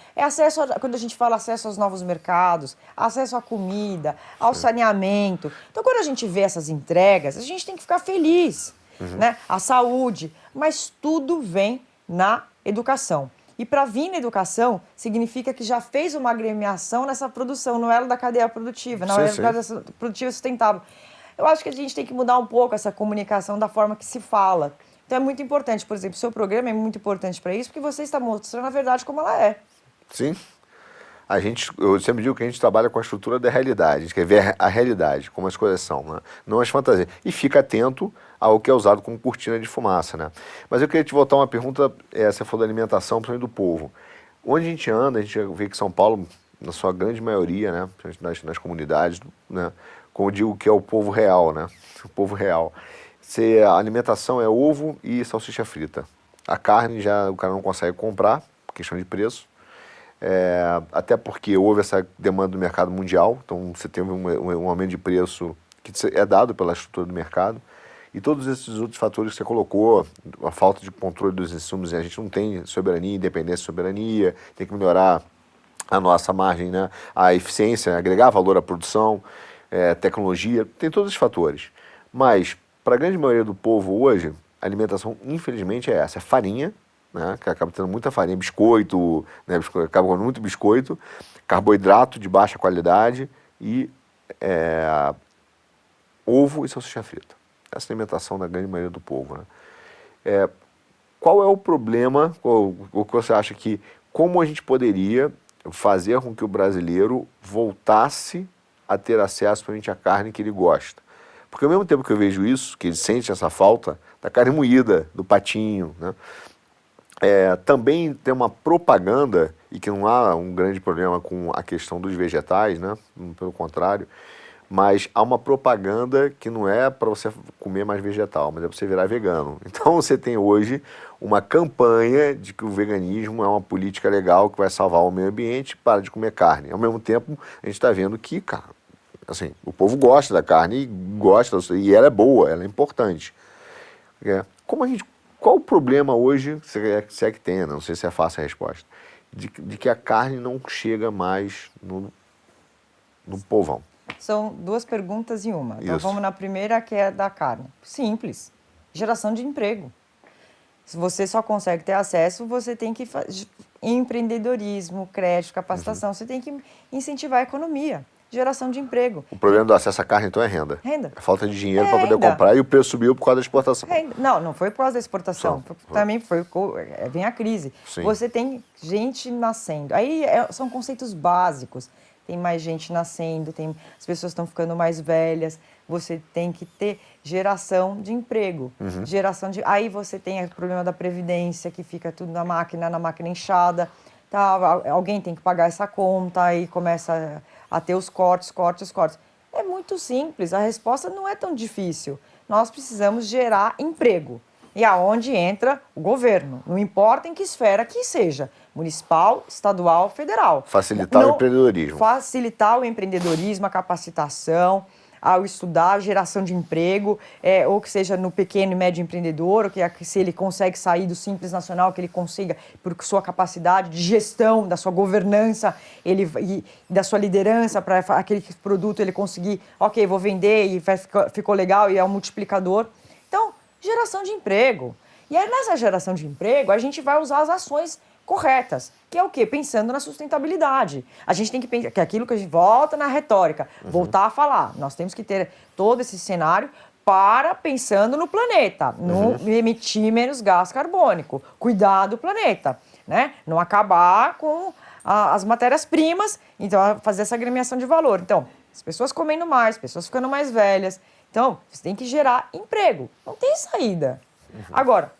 Quando a gente fala acesso aos novos mercados, acesso à comida, ao saneamento. Então, quando a gente vê essas entregas, a gente tem que ficar feliz, né? A saúde, mas tudo vem na educação. E para vir na educação, significa que já fez uma agremiação nessa produção, no elo da cadeia produtiva, na cadeia produtiva sustentável. Eu acho que a gente tem que mudar um pouco essa comunicação da forma que se fala. Então é muito importante, por exemplo, o seu programa é muito importante para isso, porque você está mostrando a verdade como ela é. Sim. Eu sempre digo que a gente trabalha com a estrutura da realidade, a gente quer ver a realidade, como as coisas são, né? Não as fantasias. E fica atento ao que é usado como cortina de fumaça, né? Mas eu queria te voltar uma pergunta, você falou da alimentação, principalmente do povo. Onde a gente anda, a gente vê que São Paulo, na sua grande maioria, né, nas comunidades, né, como eu digo que é o povo real, né? O povo real. A alimentação é ovo e salsicha frita. A carne já o cara não consegue comprar, questão de preço. Até porque houve essa demanda do mercado mundial, então você tem um aumento de preço que é dado pela estrutura do mercado. E todos esses outros fatores que você colocou, a falta de controle dos insumos, a gente não tem soberania, independência e soberania, tem que melhorar a nossa margem, né? A eficiência, agregar valor à produção, tecnologia, tem todos esses fatores. Mas, para a grande maioria do povo hoje, a alimentação, infelizmente, é essa. É farinha, né, que acaba tendo muita farinha, biscoito, né, acaba com muito biscoito, carboidrato de baixa qualidade e ovo e salsicha frita. Essa é a alimentação da grande maioria do povo, né? Qual é o problema, o que você acha que, como a gente poderia fazer com que o brasileiro voltasse a ter acesso à carne que ele gosta? Porque ao mesmo tempo que eu vejo isso, que ele sente essa falta da carne moída, do patinho, né? Também tem uma propaganda, e que não há um grande problema com a questão dos vegetais, né? Pelo contrário, mas há uma propaganda que não é para você comer mais vegetal, mas é para você virar vegano. Então você tem hoje uma campanha de que o veganismo é uma política legal que vai salvar o meio ambiente, para de comer carne. Ao mesmo tempo, a gente está vendo que, cara, assim, o povo gosta da carne e ela é boa, ela é importante. Qual o problema hoje, se é que tem, não sei se é fácil a resposta, de que a carne não chega mais no povão? São duas perguntas em uma. Então Isso. vamos na primeira, que é da carne. Simples. Geração de emprego. Se você só consegue ter acesso, você tem que fazer empreendedorismo, crédito, capacitação. Você tem que incentivar a economia. geração de emprego. O problema do acesso à carne, então, é renda. Renda. É falta de dinheiro É para poder renda. comprar e o preço subiu por causa da exportação. Não, não foi por causa da exportação. Também vem a crise. Sim. Você tem gente nascendo. Aí são conceitos básicos. Tem mais gente nascendo, as pessoas estão ficando mais velhas. Você tem que ter geração de emprego. Aí você tem o problema da previdência, que fica tudo na máquina inchada. Tá, alguém tem que pagar essa conta, aí começa a ter os cortes. É muito simples, a resposta não é tão difícil. Nós precisamos gerar emprego. E aonde entra o governo, não importa em que esfera que seja, municipal, estadual, federal. Facilitar o empreendedorismo. Facilitar o empreendedorismo, a capacitação, ao estudar, a geração de emprego, ou que seja no pequeno e médio empreendedor, ou que se ele consegue sair do Simples Nacional, que ele consiga, por sua capacidade de gestão, da sua governança, e da sua liderança, para aquele produto ele conseguir, ok, vou vender, e ficou legal, e é um multiplicador. Então, geração de emprego. E aí, nessa geração de emprego, a gente vai usar as ações corretas, que é o quê? Pensando na sustentabilidade. A gente tem que pensar, que é aquilo que a gente volta na retórica, voltar a falar. Nós temos que ter todo esse cenário pensando no planeta, no emitir menos gás carbônico, cuidar do planeta, né? Não acabar com as matérias-primas, então fazer essa agremiação de valor. Então, as pessoas comendo mais, pessoas ficando mais velhas. Então, você tem que gerar emprego. Não tem saída. Agora,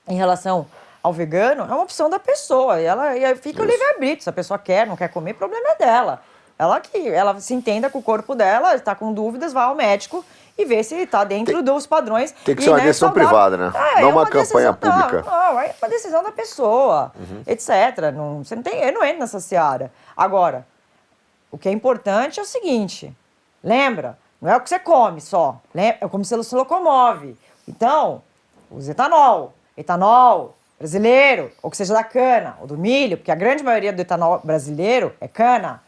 em relação ao vegano, é uma opção da pessoa. E aí fica o livre-arbítrio. Se a pessoa quer, não quer comer, o problema é dela. Ela se entenda com o corpo dela, está com dúvidas, vai ao médico e vê se está dentro dos padrões. Tem que ser uma decisão privada, né? Não uma campanha pública. Não, é uma decisão da pessoa, etc. Eu não entro nessa seara. Agora, o que é importante é o seguinte, lembra, não é o que você come só, é como você se locomove. Então, use etanol brasileiro, ou que seja da cana, ou do milho, porque a grande maioria do etanol brasileiro é cana,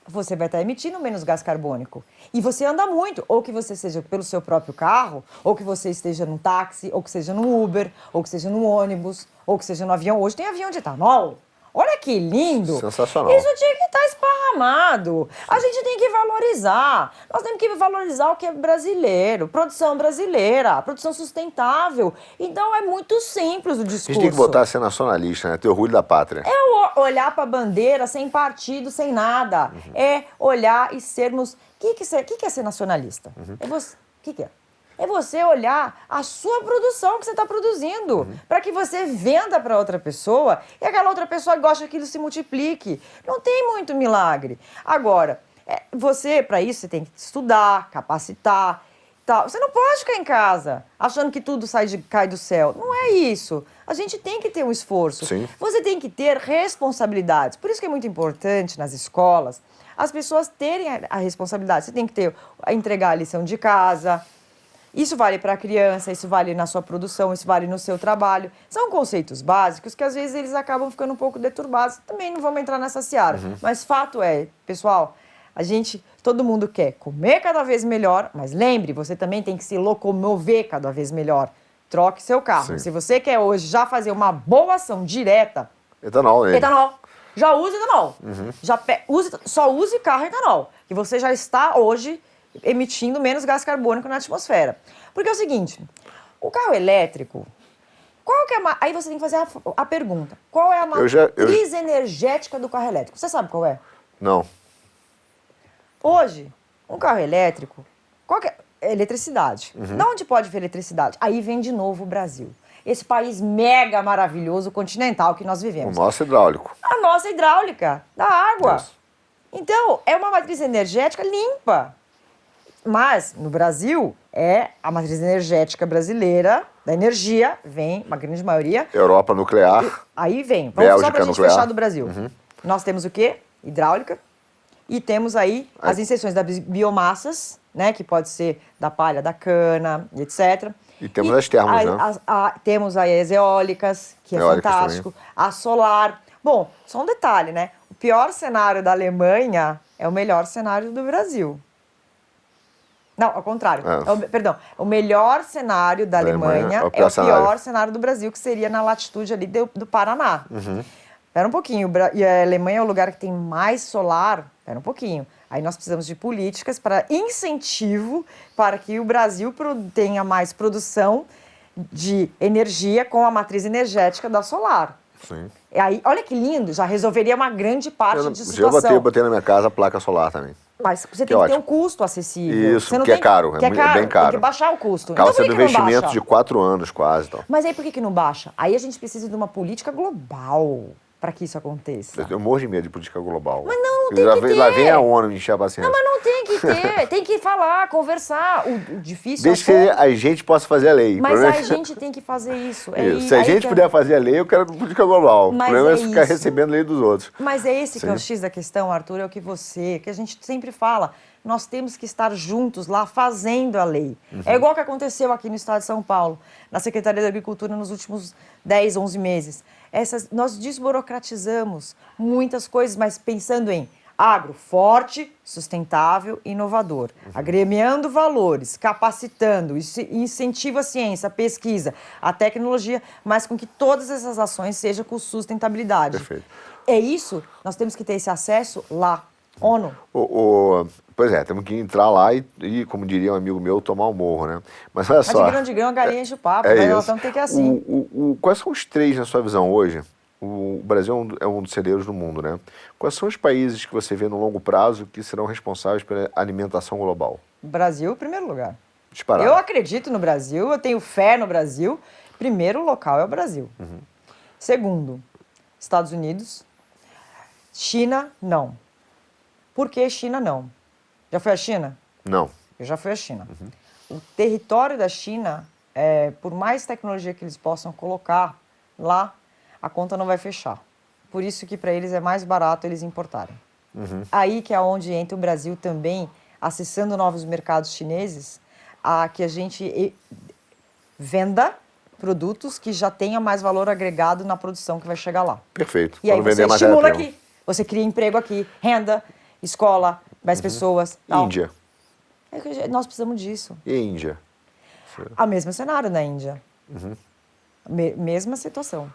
você vai estar emitindo menos gás carbônico. E você anda muito, ou que você seja pelo seu próprio carro, ou que você esteja num táxi, ou que seja num Uber, ou que seja num ônibus, ou que seja no avião. Hoje tem avião de etanol. Olha que lindo! Sensacional. Isso tinha que estar esparramado. A gente tem que valorizar. Nós temos que valorizar o que é brasileiro, produção brasileira, produção sustentável. Então é muito simples o discurso. A gente tem que voltar a ser nacionalista, né? Ter orgulho da pátria. É olhar para a bandeira sem partido, sem nada. É olhar e sermos... O que é ser nacionalista? É você... O que é? É você olhar a sua produção que você está produzindo, para que você venda para outra pessoa e aquela outra pessoa goste que aquilo se multiplique. Não tem muito milagre. Agora, você, para isso, você tem que estudar, capacitar, tal. Você não pode ficar em casa achando que tudo cai do céu. Não é isso. A gente tem que ter um esforço. Sim. Você tem que ter responsabilidades. Por isso que é muito importante nas escolas as pessoas terem a responsabilidade. Você tem que entregar a lição de casa. Isso vale para a criança, isso vale na sua produção, isso vale no seu trabalho. São conceitos básicos que às vezes eles acabam ficando um pouco deturbados. Também não vamos entrar nessa seara. Mas fato é, pessoal, todo mundo quer comer cada vez melhor, mas lembre, você também tem que se locomover cada vez melhor. Troque seu carro. Sim. Se você quer hoje já fazer uma boa ação direta... Etanol, né? Etanol. Já use etanol. Só use carro etanol. Que você já está hoje emitindo menos gás carbônico na atmosfera. Porque é o seguinte, o carro elétrico, aí você tem que fazer a pergunta, qual é a matriz energética do carro elétrico? Você sabe qual é? Não. Hoje, um carro elétrico, é eletricidade. De onde pode vir eletricidade? Aí vem de novo o Brasil. Esse país mega maravilhoso, continental que nós vivemos. O nosso hidráulico. A nossa hidráulica, da água. Isso. Então, é uma matriz energética limpa. Mas, no Brasil, a matriz energética brasileira, da energia, vem, uma grande maioria... Europa nuclear. Aí vem. Bélgica Vamos só pra gente nuclear. fechar do Brasil. Nós temos o quê? Hidráulica. E temos aí as inserções das biomassas, né? Que pode ser da palha, da cana, etc. E temos as termas, né? Temos aí as eólicas, que é Eólicas fantástico. A solar. Bom, só um detalhe, né? O pior cenário da Alemanha é o melhor cenário do Brasil. Não, ao contrário. Perdão. O melhor cenário da Alemanha é o pior cenário do Brasil, que seria na latitude ali do Paraná. Espera um pouquinho. E a Alemanha é o lugar que tem mais solar. Espera um pouquinho. Aí nós precisamos de políticas para incentivo para que o Brasil tenha mais produção de energia com a matriz energética da solar. Sim. E aí, olha que lindo, já resolveria uma grande parte de Eu situação. botei na minha casa a placa solar também. Mas você Que tem que ter ótimo. um custo acessível. Isso, Você não que é tem- caro, que é bem caro. Tem que baixar o custo. Acaba Então, por sendo que um que não investimento baixa? de 4 anos quase. Então. Mas aí por que não baixa? Aí a gente precisa de uma política global para que isso aconteça. Eu morro de medo de política global. Mas não tem lá que vem, lá vem ter. a ONU me encher a paciência. Não, mas não tem que ter. Tem que falar, conversar. O difícil Desde é que a gente possa fazer a lei. O Mas problema a é que- gente tem que fazer isso. Isso. Se a gente puder fazer a lei, eu quero política global. Mas O problema é é ficar isso. recebendo a lei dos outros. Mas é esse que é o Sim. X da questão, Arthur, é o que a gente sempre fala. Nós temos que estar juntos lá fazendo a lei. É igual que aconteceu aqui no estado de São Paulo, na Secretaria da Agricultura nos últimos 10, 11 meses. Nós desburocratizamos muitas coisas, mas pensando em agro forte, sustentável e inovador. Agremiando valores, capacitando, incentivo à ciência, à pesquisa, à tecnologia, mas com que todas essas ações sejam com sustentabilidade. Perfeito. É isso, nós temos que ter esse acesso lá. ONU. Pois é, temos que entrar lá e, como diria um amigo meu, tomar o morro, né? Mas olha Mas só. de grão, a galinha enche o papo. É Mas nós isso. vamos ter que ir assim. Quais são os três, na sua visão, hoje? O Brasil é um dos celeiros do mundo, né? Quais são os países que você vê no longo prazo que serão responsáveis pela alimentação global? Brasil, em primeiro lugar. Disparado. Eu acredito no Brasil, eu tenho fé no Brasil. Primeiro local é o Brasil. Segundo, Estados Unidos. China, não. Por que China, não? Já foi a China? Não. Eu já fui à China. O território da China, por mais tecnologia que eles possam colocar lá, a conta não vai fechar. Por isso que para eles é mais barato eles importarem. Aí que é onde entra o Brasil também, acessando novos mercados chineses, a que a gente venda produtos que já tenha mais valor agregado na produção que vai chegar lá. Perfeito. E aí Vamos você vender estimula matéria-prima. aqui. Você cria emprego aqui, renda, escola, mais pessoas. Tal. Índia. Nós precisamos disso. E Índia? A mesma cenário na Índia. Mesma situação.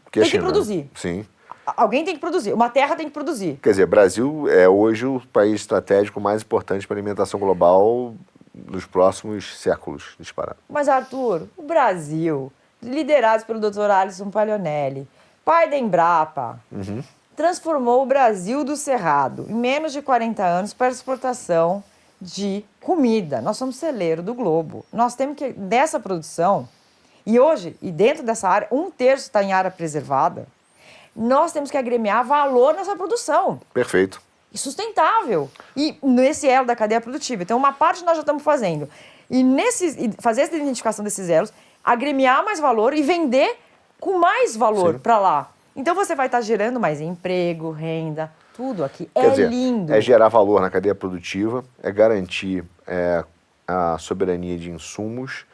Porque a Tem que China, produzir. Sim. Alguém tem que produzir. Uma terra tem que produzir. Quer dizer, Brasil é hoje o país estratégico mais importante para a alimentação global nos próximos séculos, disparado. Mas, Arthur, o Brasil, liderados pelo Dr. Alisson Paglionelli, pai da Embrapa, transformou o Brasil do Cerrado, em menos de 40 anos, para exportação de comida. Nós somos celeiro do globo. Nós temos que, dessa produção, e hoje, e dentro dessa área, 1/3 está em área preservada, nós temos que agremiar valor nessa produção. Perfeito. E sustentável. E nesse elo da cadeia produtiva. Então, uma parte nós já estamos fazendo. E fazer essa identificação desses elos, agremiar mais valor e vender com mais valor para lá. Então, você vai estar gerando mais emprego, renda, tudo aqui. Quer dizer, lindo. é gerar valor na cadeia produtiva, é garantir a soberania de insumos,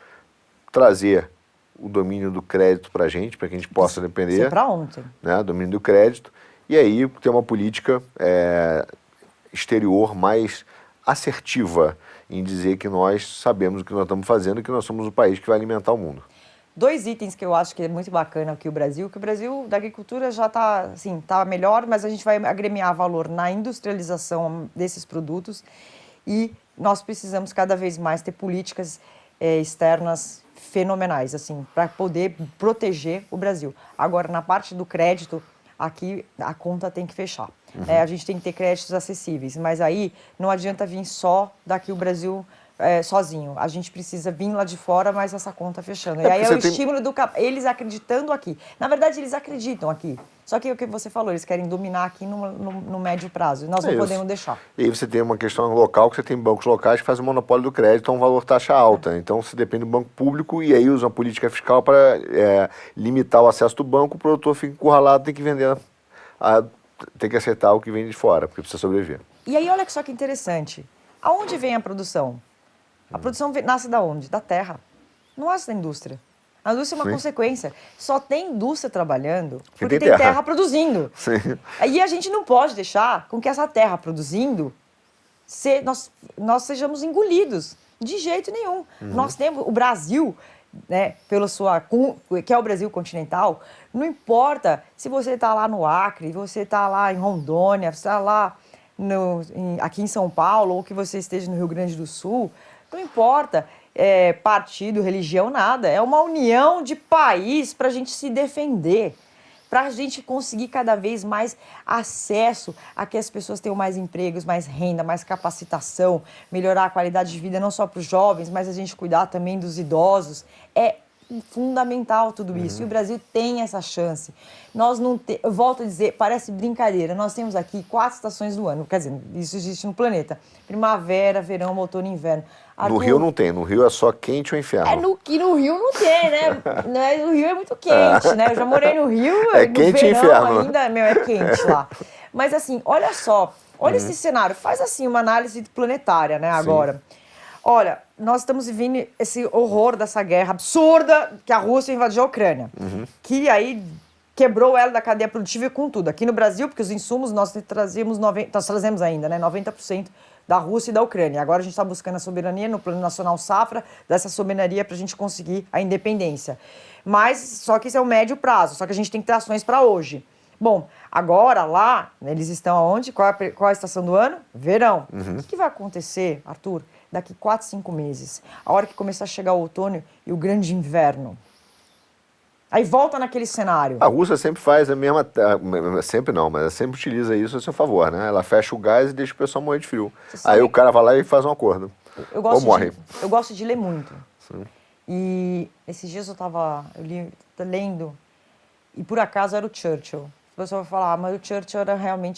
trazer o domínio do crédito para a gente possa depender. Isso é para ontem. Né, domínio do crédito, e aí ter uma política exterior mais assertiva em dizer que nós sabemos o que nós estamos fazendo e que nós somos o país que vai alimentar o mundo. 2 itens que eu acho que é muito bacana aqui que o Brasil da agricultura já está assim, tá melhor, mas a gente vai agremiar valor na industrialização desses produtos e nós precisamos cada vez mais ter políticas externas fenomenais, assim, para poder proteger o Brasil. Agora, na parte do crédito, aqui a conta tem que fechar. A gente tem que ter créditos acessíveis, mas aí não adianta vir só daqui o Brasil sozinho. A gente precisa vir lá de fora, mas essa conta fechando. E aí é o estímulo eles acreditando aqui. Na verdade, eles acreditam aqui. Só que o que você falou, eles querem dominar aqui no médio prazo. E nós não podemos deixar. E aí você tem uma questão local, que você tem bancos locais que fazem o monopólio do crédito a um valor taxa alta. Então, você depende do banco público e aí usa uma política fiscal para limitar o acesso do banco, o produtor fica encurralado, tem que vender, tem que aceitar o que vem de fora, porque precisa sobreviver. E aí, olha só que interessante. Aonde vem a produção? A produção nasce da onde? Da terra. Não nasce da indústria. A indústria é uma consequência. Só tem indústria trabalhando porque tem terra produzindo. Sim. E a gente não pode deixar com que essa terra produzindo nós sejamos engolidos. De jeito nenhum. Nós temos o Brasil, né, que é o Brasil continental, não importa se você está lá no Acre, você está lá em Rondônia, você está lá aqui em São Paulo ou que você esteja no Rio Grande do Sul, não importa partido, religião, nada. É uma união de país para a gente se defender, para a gente conseguir cada vez mais acesso a que as pessoas tenham mais empregos, mais renda, mais capacitação, melhorar a qualidade de vida não só para os jovens, mas a gente cuidar também dos idosos. É fundamental tudo isso. E o Brasil tem essa chance. Nós não eu volto a dizer, parece brincadeira, nós temos aqui 4 estações do ano, quer dizer, isso existe no planeta. Primavera, verão, outono e inverno. No Rio não tem, no Rio é só quente ou inferno. No Rio não tem, né? No Rio é muito quente, né? Eu já morei no Rio, é no quente verão e inferno. ainda, é quente lá. Mas assim, olha só, olha esse cenário, faz assim uma análise planetária, né, agora. Olha, nós estamos vivendo esse horror dessa guerra absurda que a Rússia invadiu a Ucrânia, que aí quebrou ela da cadeia produtiva e com tudo. Aqui no Brasil, porque os insumos nós trazemos ainda, né, 90% da Rússia e da Ucrânia. Agora a gente está buscando a soberania no Plano Nacional Safra, dessa soberania para a gente conseguir a independência. Mas, só que isso é o médio prazo, só que a gente tem que ter ações para hoje. Bom, agora lá, eles estão aonde? Qual a estação do ano? Verão. O que vai acontecer, Arthur, daqui 4, 5 meses? A hora que começar a chegar o outono e o grande inverno. Aí volta naquele cenário. A Rússia sempre faz a mesma... Sempre não, mas ela sempre utiliza isso a seu favor, né? Ela fecha o gás e deixa o pessoal morrer de frio. Aí o cara vai lá e faz um acordo. Ou morre. Eu gosto de ler muito. Sim. E esses dias eu lendo, e por acaso era o Churchill. A pessoa vai falar, mas o Churchill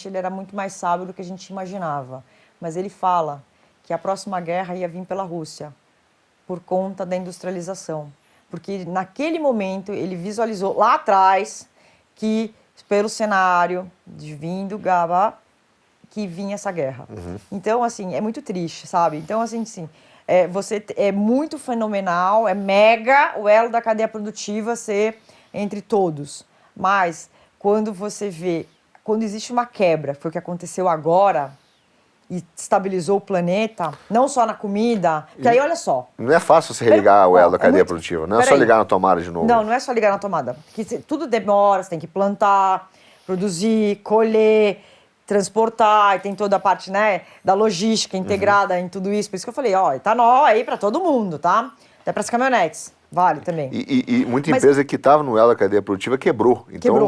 ele era muito mais sábio do que a gente imaginava. Mas ele fala que a próxima guerra ia vir pela Rússia, por conta da industrialização. Porque naquele momento ele visualizou lá atrás que, pelo cenário de vindo Gaba, que vinha essa guerra. Então, assim, é muito triste, sabe? Então, assim, você é muito fenomenal, é mega o elo da cadeia produtiva ser entre todos. Mas, quando você vê, quando existe uma quebra, foi o que aconteceu agora, e estabilizou o planeta, não só na comida, porque aí olha só. Não é fácil você religar o elo da cadeia produtiva, não é só ligar na tomada de novo. Não é só ligar na tomada, porque tudo demora, você tem que plantar, produzir, colher, transportar, e tem toda a parte, né, da logística integrada em tudo isso. Por isso que eu falei, ó, etanol aí para todo mundo, tá? Até para as caminhonetes, vale também. E muita empresa que estava no elo da cadeia produtiva quebrou. Então,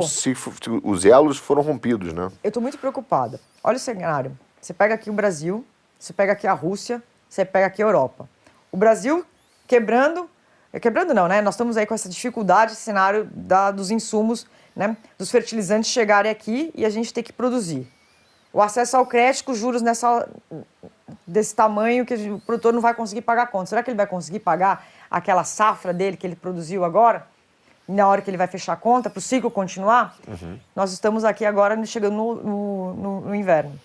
os elos foram rompidos, né? Eu estou muito preocupada. Olha o cenário. Você pega aqui o Brasil, você pega aqui a Rússia, você pega aqui a Europa. O Brasil quebrando não, né? Nós estamos aí com essa dificuldade, esse cenário dos insumos, né? Dos fertilizantes chegarem aqui e a gente ter que produzir. O acesso ao crédito, juros desse tamanho que o produtor não vai conseguir pagar a conta. Será que ele vai conseguir pagar aquela safra dele que ele produziu agora? Na hora que ele vai fechar a conta, para o ciclo continuar? Nós estamos aqui agora chegando no inverno.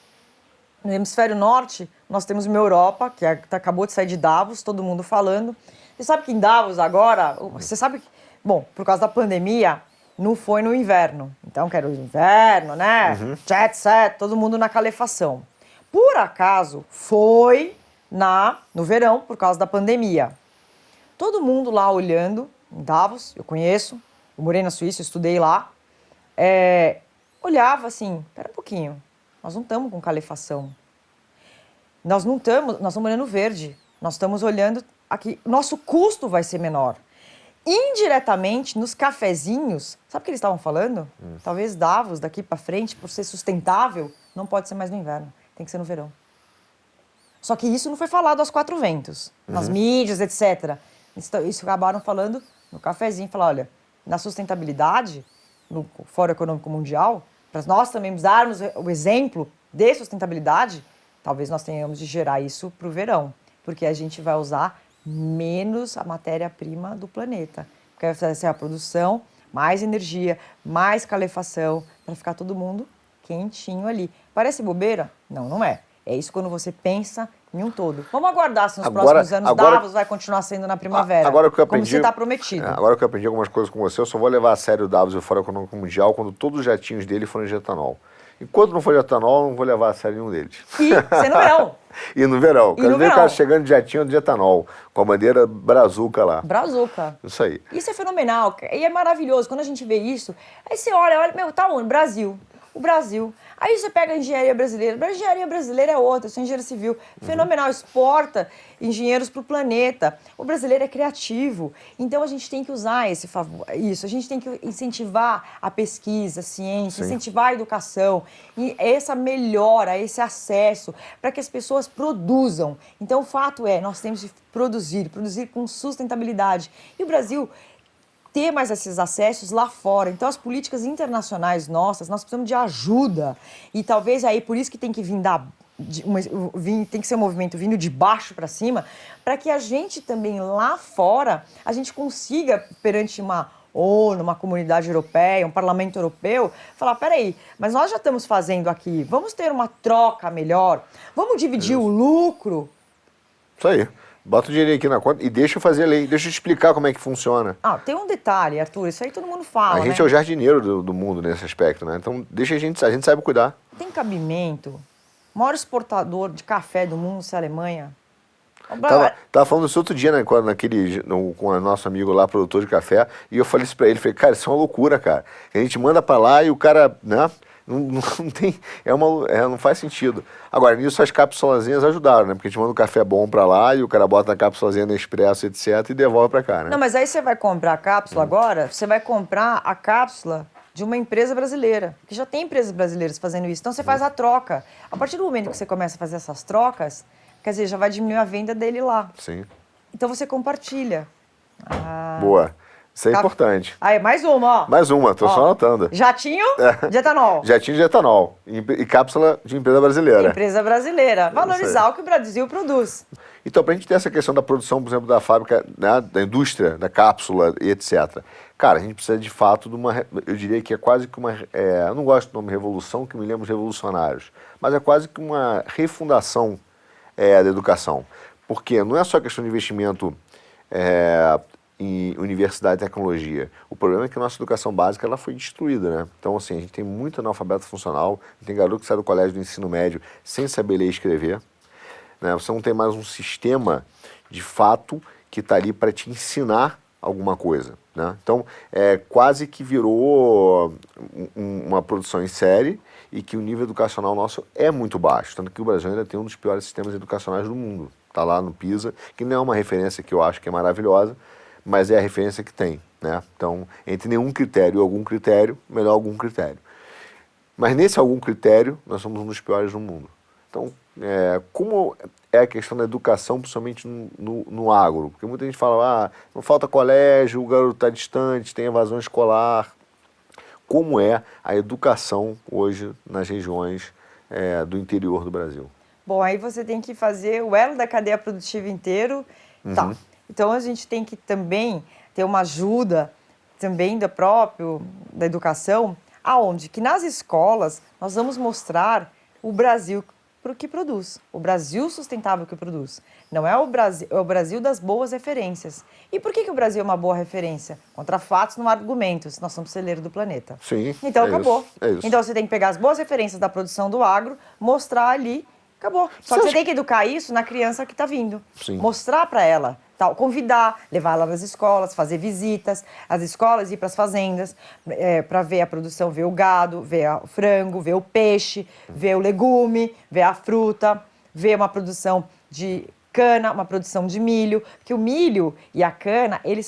No hemisfério norte, nós temos uma Europa, que acabou de sair de Davos, todo mundo falando. Você sabe que em Davos agora, você sabe que, bom, por causa da pandemia, não foi no inverno. Então, que era o inverno, né? Jet set, todo mundo na calefação. Por acaso, foi no verão, por causa da pandemia. Todo mundo lá olhando, em Davos, eu conheço, eu morei na Suíça, eu estudei lá, olhava assim, pera um pouquinho. Nós não estamos com calefação. Nós estamos olhando verde. Nós estamos olhando aqui. Nosso custo vai ser menor. Indiretamente, nos cafezinhos, sabe o que eles estavam falando? Talvez Davos, daqui para frente, por ser sustentável, não pode ser mais no inverno. Tem que ser no verão. Só que isso não foi falado aos 4 ventos, nas mídias, etc. Isso acabaram falando no cafezinho. Falaram, olha, na sustentabilidade, no Fórum Econômico Mundial, para nós também darmos o exemplo de sustentabilidade, talvez nós tenhamos de gerar isso para o verão, porque a gente vai usar menos a matéria-prima do planeta, porque vai ser a produção, mais energia, mais calefação, para ficar todo mundo quentinho ali. Parece bobeira? Não, não é. É isso quando você pensa em um todo. Vamos aguardar se nos próximos anos Davos vai continuar sendo na primavera, como você está prometido. Agora que eu aprendi algumas coisas com você, eu só vou levar a sério o Davos e o Fórum Econômico Mundial quando todos os jatinhos dele forem de etanol. Enquanto não for de etanol, eu não vou levar a sério nenhum deles. E você no verão. E no verão. Quero ver o cara chegando de jatinho de etanol, com a bandeira brazuca lá. Brazuca. Isso aí. Isso é fenomenal. E é maravilhoso. Quando a gente vê isso, aí você olha, meu, tá onde? Brasil. O Brasil. Aí você pega a engenharia brasileira. A engenharia brasileira é outra, eu sou engenheiro civil. Fenomenal, exporta engenheiros para o planeta. O brasileiro é criativo. Então a gente tem que usar isso. A gente tem que incentivar a pesquisa, a ciência, incentivar a educação. E essa melhora, esse acesso, para que as pessoas produzam. Então o fato é, nós temos que produzir com sustentabilidade. E o Brasil ter mais esses acessos lá fora. Então, as políticas internacionais nossas, nós precisamos de ajuda. E talvez aí, por isso que tem que tem que ser um movimento vindo de baixo para cima, para que a gente também lá fora, a gente consiga, perante uma ONU, uma comunidade europeia, um parlamento europeu, falar, peraí, mas nós já estamos fazendo aqui, vamos ter uma troca melhor, vamos dividir o lucro. Isso aí. Bota o dinheiro aqui na conta e deixa eu fazer a lei, deixa eu te explicar como é que funciona. Tem um detalhe, Arthur, isso aí todo mundo fala, A gente é o jardineiro do mundo nesse aspecto, né? Então deixa a gente sabe cuidar. Tem cabimento. O maior exportador de café do mundo é a Alemanha. Tava falando isso outro dia, né, com o nosso amigo lá, produtor de café, e eu falei isso pra ele, falei, cara, isso é uma loucura, cara. A gente manda pra lá e o cara, né, não tem, não faz sentido. Agora, nisso as cápsulazinhas ajudaram, né, porque a gente manda um café bom pra lá e o cara bota a cápsulazinha no expresso, etc, e devolve pra cá, né. Não, mas aí você vai comprar a cápsula agora, você vai comprar a cápsula de uma empresa brasileira, que já tem empresas brasileiras fazendo isso. Então você faz a troca. A partir do momento que você começa a fazer essas trocas, quer dizer, já vai diminuir a venda dele lá. Sim. Então você compartilha. Boa. Isso é importante. Aí, mais uma, ó. Mais uma, tô só anotando. Jatinho de etanol. Jatinho de etanol. E cápsula de empresa brasileira. Empresa brasileira. Valorizar o que o Brasil produz. Então, para a gente ter essa questão da produção, por exemplo, da fábrica, né, da indústria, da cápsula e etc. Cara, a gente precisa de fato de uma, eu diria que é quase que uma, eu não gosto do nome revolução, que me lembra os revolucionários, mas é quase que uma refundação da educação. Porque não é só questão de investimento em universidade e tecnologia. O problema é que a nossa educação básica ela foi destruída, né? Então, assim, a gente tem muito analfabeto funcional, tem garoto que sai do colégio do ensino médio sem saber ler e escrever. Né? Você não tem mais um sistema, de fato, que está ali para te ensinar alguma coisa. Né? Então, quase que virou uma produção em série e que o nível educacional nosso é muito baixo. Tanto que o Brasil ainda tem um dos piores sistemas educacionais do mundo. Está lá no PISA, que não é uma referência que eu acho que é maravilhosa, mas é a referência que tem. Né? Então, entre nenhum critério e algum critério, melhor algum critério. Mas nesse algum critério, nós somos um dos piores do mundo. Então, como é a questão da educação, principalmente no agro? Porque muita gente fala, não falta colégio, o garoto está distante, tem evasão escolar. Como é a educação hoje nas regiões do interior do Brasil? Bom, aí você tem que fazer o elo da cadeia produtiva inteiro. Tá. Então, a gente tem que também ter uma ajuda também da educação, aonde que nas escolas nós vamos mostrar o Brasil para o que produz, o Brasil sustentável que produz. Não é o Brasil das boas referências. E por que o Brasil é uma boa referência? Contra fatos, não há argumentos. Nós somos celeiro do planeta. Sim. Então acabou. Isso. Então você tem que pegar as boas referências da produção do agro, mostrar ali, acabou. Só que você tem que educar isso na criança que está vindo. Sim. Mostrar para ela, convidar, levar ela nas escolas, fazer visitas às escolas, ir para as fazendas, para ver a produção, ver o gado, ver o frango, ver o peixe, ver o legume, ver a fruta, ver uma produção de cana, uma produção de milho, que o milho e a cana, eles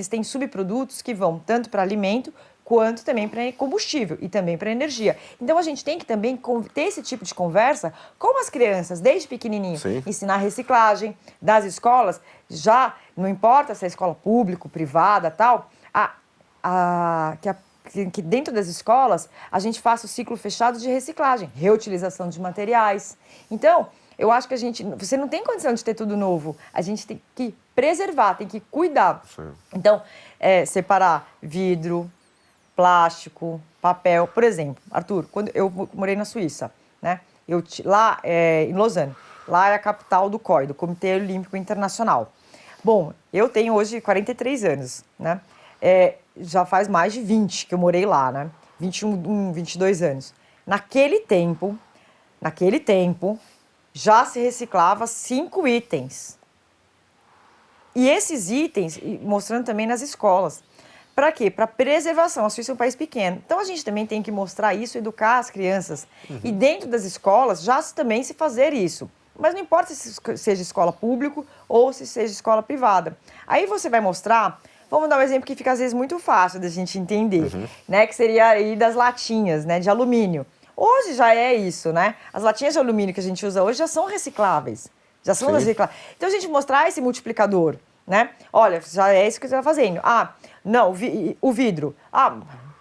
têm subprodutos que vão tanto para alimento quanto também para combustível e também para energia. Então, a gente tem que também ter esse tipo de conversa com as crianças, desde pequenininho. Sim. Ensinar reciclagem das escolas, já não importa se é escola pública, privada, tal, que dentro das escolas a gente faça o ciclo fechado de reciclagem, reutilização de materiais. Então, eu acho que você não tem condição de ter tudo novo, a gente tem que preservar, tem que cuidar. Sim. Então, separar vidro, plástico, papel. Por exemplo, Arthur, quando eu morei na Suíça, né? Lá em Lausanne, lá é a capital do COI, do Comitê Olímpico Internacional. Bom, eu tenho hoje 43 anos, né? Já faz mais de 20 que eu morei lá, né? 22 anos. Naquele tempo, já se reciclava 5 itens. E esses itens, mostrando também nas escolas, Para quê? Para preservação. A Suíça é um país pequeno. Então, a gente também tem que mostrar isso, educar as crianças. E dentro das escolas, também se fazer isso. Mas não importa se seja escola pública ou se seja escola privada. Aí você vai mostrar, vamos dar um exemplo que fica às vezes muito fácil da gente entender, né? Que seria aí das latinhas, né? De alumínio. Hoje já é isso, né? As latinhas de alumínio que a gente usa hoje já são recicláveis. Já são recicláveis. Então, a gente mostrar esse multiplicador, né? Olha, já é isso que você está fazendo. Ah, não, o vidro. Ah,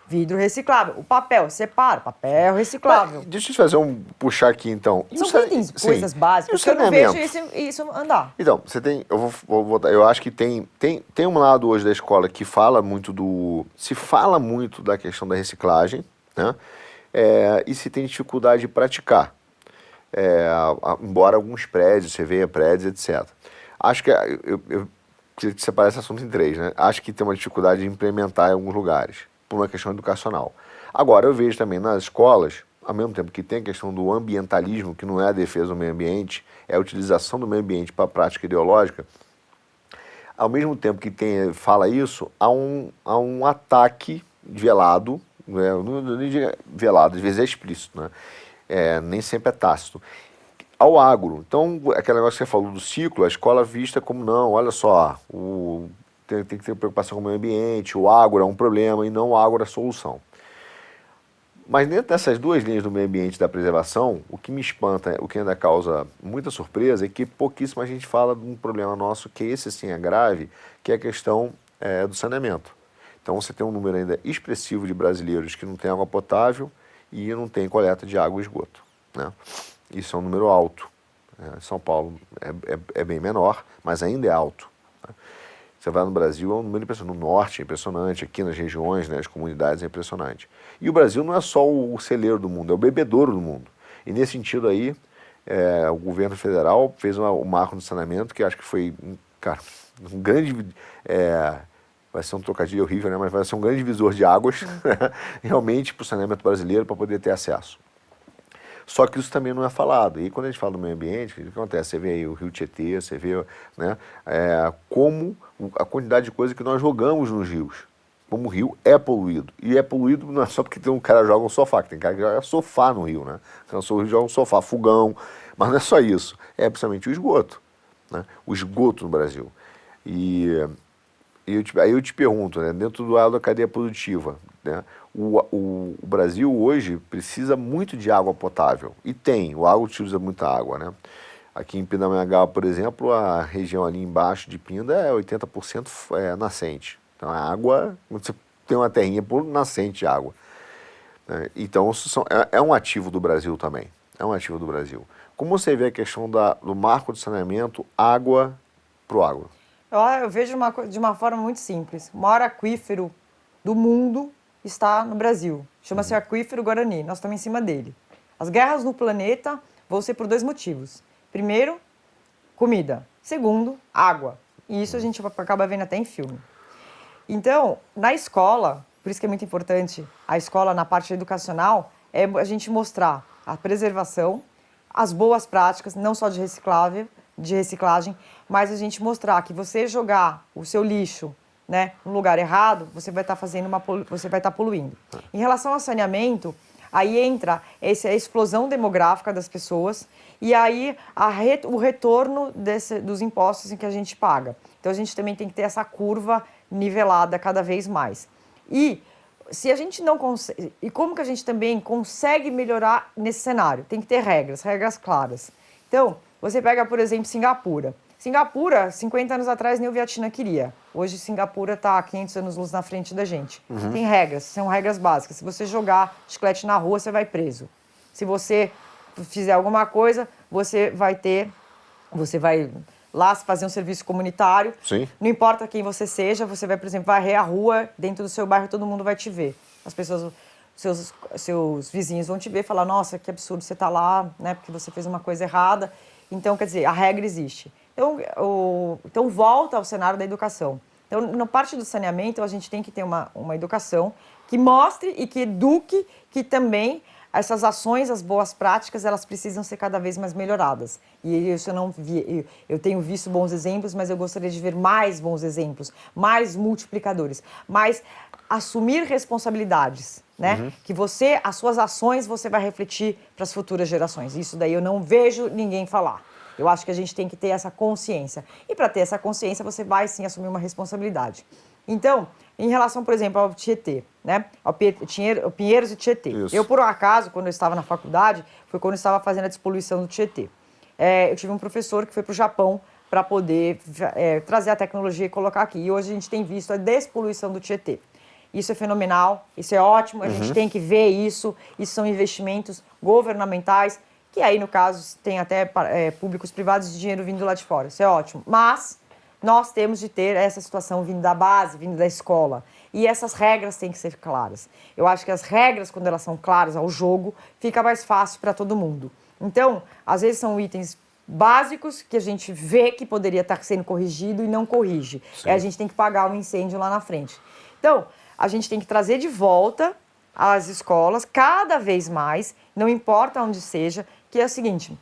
vidro reciclável. O papel, separa, papel reciclável. Mas, deixa eu te fazer puxar aqui, então. São itens, coisas básicas, que eu não vejo isso andar. Então, você tem, vou botar, eu acho que tem um lado hoje da escola que se fala muito da questão da reciclagem, né? E se tem dificuldade de praticar. Embora alguns prédios, você veja prédios, etc. Acho que eu queria separar esse assunto em três, né? Acho que tem uma dificuldade de implementar em alguns lugares, por uma questão educacional. Agora, eu vejo também nas escolas, ao mesmo tempo que tem a questão do ambientalismo, que não é a defesa do meio ambiente, é a utilização do meio ambiente para a prática ideológica, ao mesmo tempo que fala isso, há um ataque velado, não digo velado, às vezes é explícito, né? Nem sempre é tácito, ao agro. Então, aquele negócio que você falou do ciclo, a escola vista como não, olha só, tem que ter preocupação com o meio ambiente, o agro é um problema e não o agro é a solução. Mas dentro dessas duas linhas do meio ambiente e da preservação, o que me espanta, o que ainda causa muita surpresa é que pouquíssima gente fala de um problema nosso, que esse sim é grave, que é a questão do saneamento. Então você tem um número ainda expressivo de brasileiros que não tem água potável e não tem coleta de água e esgoto, né? Isso é um número alto. São Paulo é bem menor, mas ainda é alto, né? Você vai no Brasil, é um número impressionante. No norte é impressionante, aqui nas regiões, né, as comunidades é impressionante. E o Brasil não é só o celeiro do mundo, é o bebedouro do mundo. E nesse sentido aí, o governo federal fez o marco do saneamento, que acho que foi, cara, um grande... vai ser um trocadilho horrível, né, mas vai ser um grande divisor de águas, realmente, para o saneamento brasileiro, para poder ter acesso. Só que isso também não é falado. E quando a gente fala do meio ambiente, o que acontece? Você vê aí o Rio Tietê, você vê, né, como a quantidade de coisa que nós jogamos nos rios. Como o rio é poluído. E é poluído não é só porque tem um cara que joga um sofá, que tem cara que joga sofá no rio, né? Então, o rio joga um sofá, fogão, mas não é só isso. É principalmente o esgoto, né? O esgoto no Brasil. Aí eu te pergunto, né, dentro do lado da cadeia produtiva, né, o Brasil hoje precisa muito de água potável, e o agro utiliza muita água, né? Aqui em Pindamonhangaba, por exemplo, a região ali embaixo de Pinda é 80% nascente. Então a água, você tem uma terrinha por nascente de água, né? Então é um ativo do Brasil também, é um ativo do Brasil. Como você vê a questão do marco de saneamento, água para o agro? Eu vejo de uma forma muito simples. O maior aquífero do mundo está no Brasil. Chama-se Aquífero Guarani. Nós estamos em cima dele. As guerras no planeta vão ser por dois motivos. Primeiro, comida. Segundo, água. E isso a gente acaba vendo até em filme. Então, na escola, por isso que é muito importante a escola na parte educacional, é a gente mostrar a preservação, as boas práticas, não só de reciclagem, mas a gente mostrar que você jogar o seu lixo, né, no lugar errado, você vai estar poluindo. Em relação ao saneamento, aí entra a explosão demográfica das pessoas e aí o retorno dos impostos em que a gente paga. Então a gente também tem que ter essa curva nivelada cada vez mais. E se a gente não consegue, e como que a gente também consegue melhorar nesse cenário? Tem que ter regras claras. Então, você pega, por exemplo, Singapura. Singapura, 50 anos atrás, nem o Vietnã queria. Hoje, Singapura está 500 anos-luz na frente da gente. Tem regras, são regras básicas. Se você jogar chiclete na rua, você vai preso. Se você fizer alguma coisa, você vai lá fazer um serviço comunitário. Sim. Não importa quem você seja, você vai, por exemplo, varrer a rua, dentro do seu bairro, todo mundo vai te ver. As pessoas, seus vizinhos vão te ver e falar, nossa, que absurdo você está lá, né, porque você fez uma coisa errada. Então, quer dizer, a regra existe. Então volta ao cenário da educação. Então, na parte do saneamento, a gente tem que ter uma educação que mostre e que eduque que também essas ações, as boas práticas, elas precisam ser cada vez mais melhoradas. E isso eu não vi, eu tenho visto bons exemplos, mas eu gostaria de ver mais bons exemplos, mais multiplicadores, mais assumir responsabilidades, né? Que você, as suas ações, você vai refletir para as futuras gerações. Isso daí eu não vejo ninguém falar. Eu acho que a gente tem que ter essa consciência. E para ter essa consciência, você vai sim assumir uma responsabilidade. Então, em relação, por exemplo, ao Tietê, né? Ao Pinheiros e Tietê. Isso. Eu, por um acaso, quando eu estava na faculdade, foi quando eu estava fazendo a despoluição do Tietê. Eu tive um professor que foi para o Japão para poder trazer a tecnologia e colocar aqui. E hoje a gente tem visto a despoluição do Tietê. Isso é fenomenal, isso é ótimo, a gente tem que ver isso. Isso são investimentos governamentais, que aí, no caso, tem até públicos privados de dinheiro vindo lá de fora. Isso é ótimo. Mas nós temos de ter essa situação vindo da base, vindo da escola. E essas regras têm que ser claras. Eu acho que as regras, quando elas são claras ao jogo, fica mais fácil para todo mundo. Então, às vezes são itens básicos que a gente vê que poderia estar sendo corrigido e não corrige. A gente tem que pagar um incêndio lá na frente. Então, a gente tem que trazer de volta as escolas cada vez mais, não importa onde seja, que é o seguinte: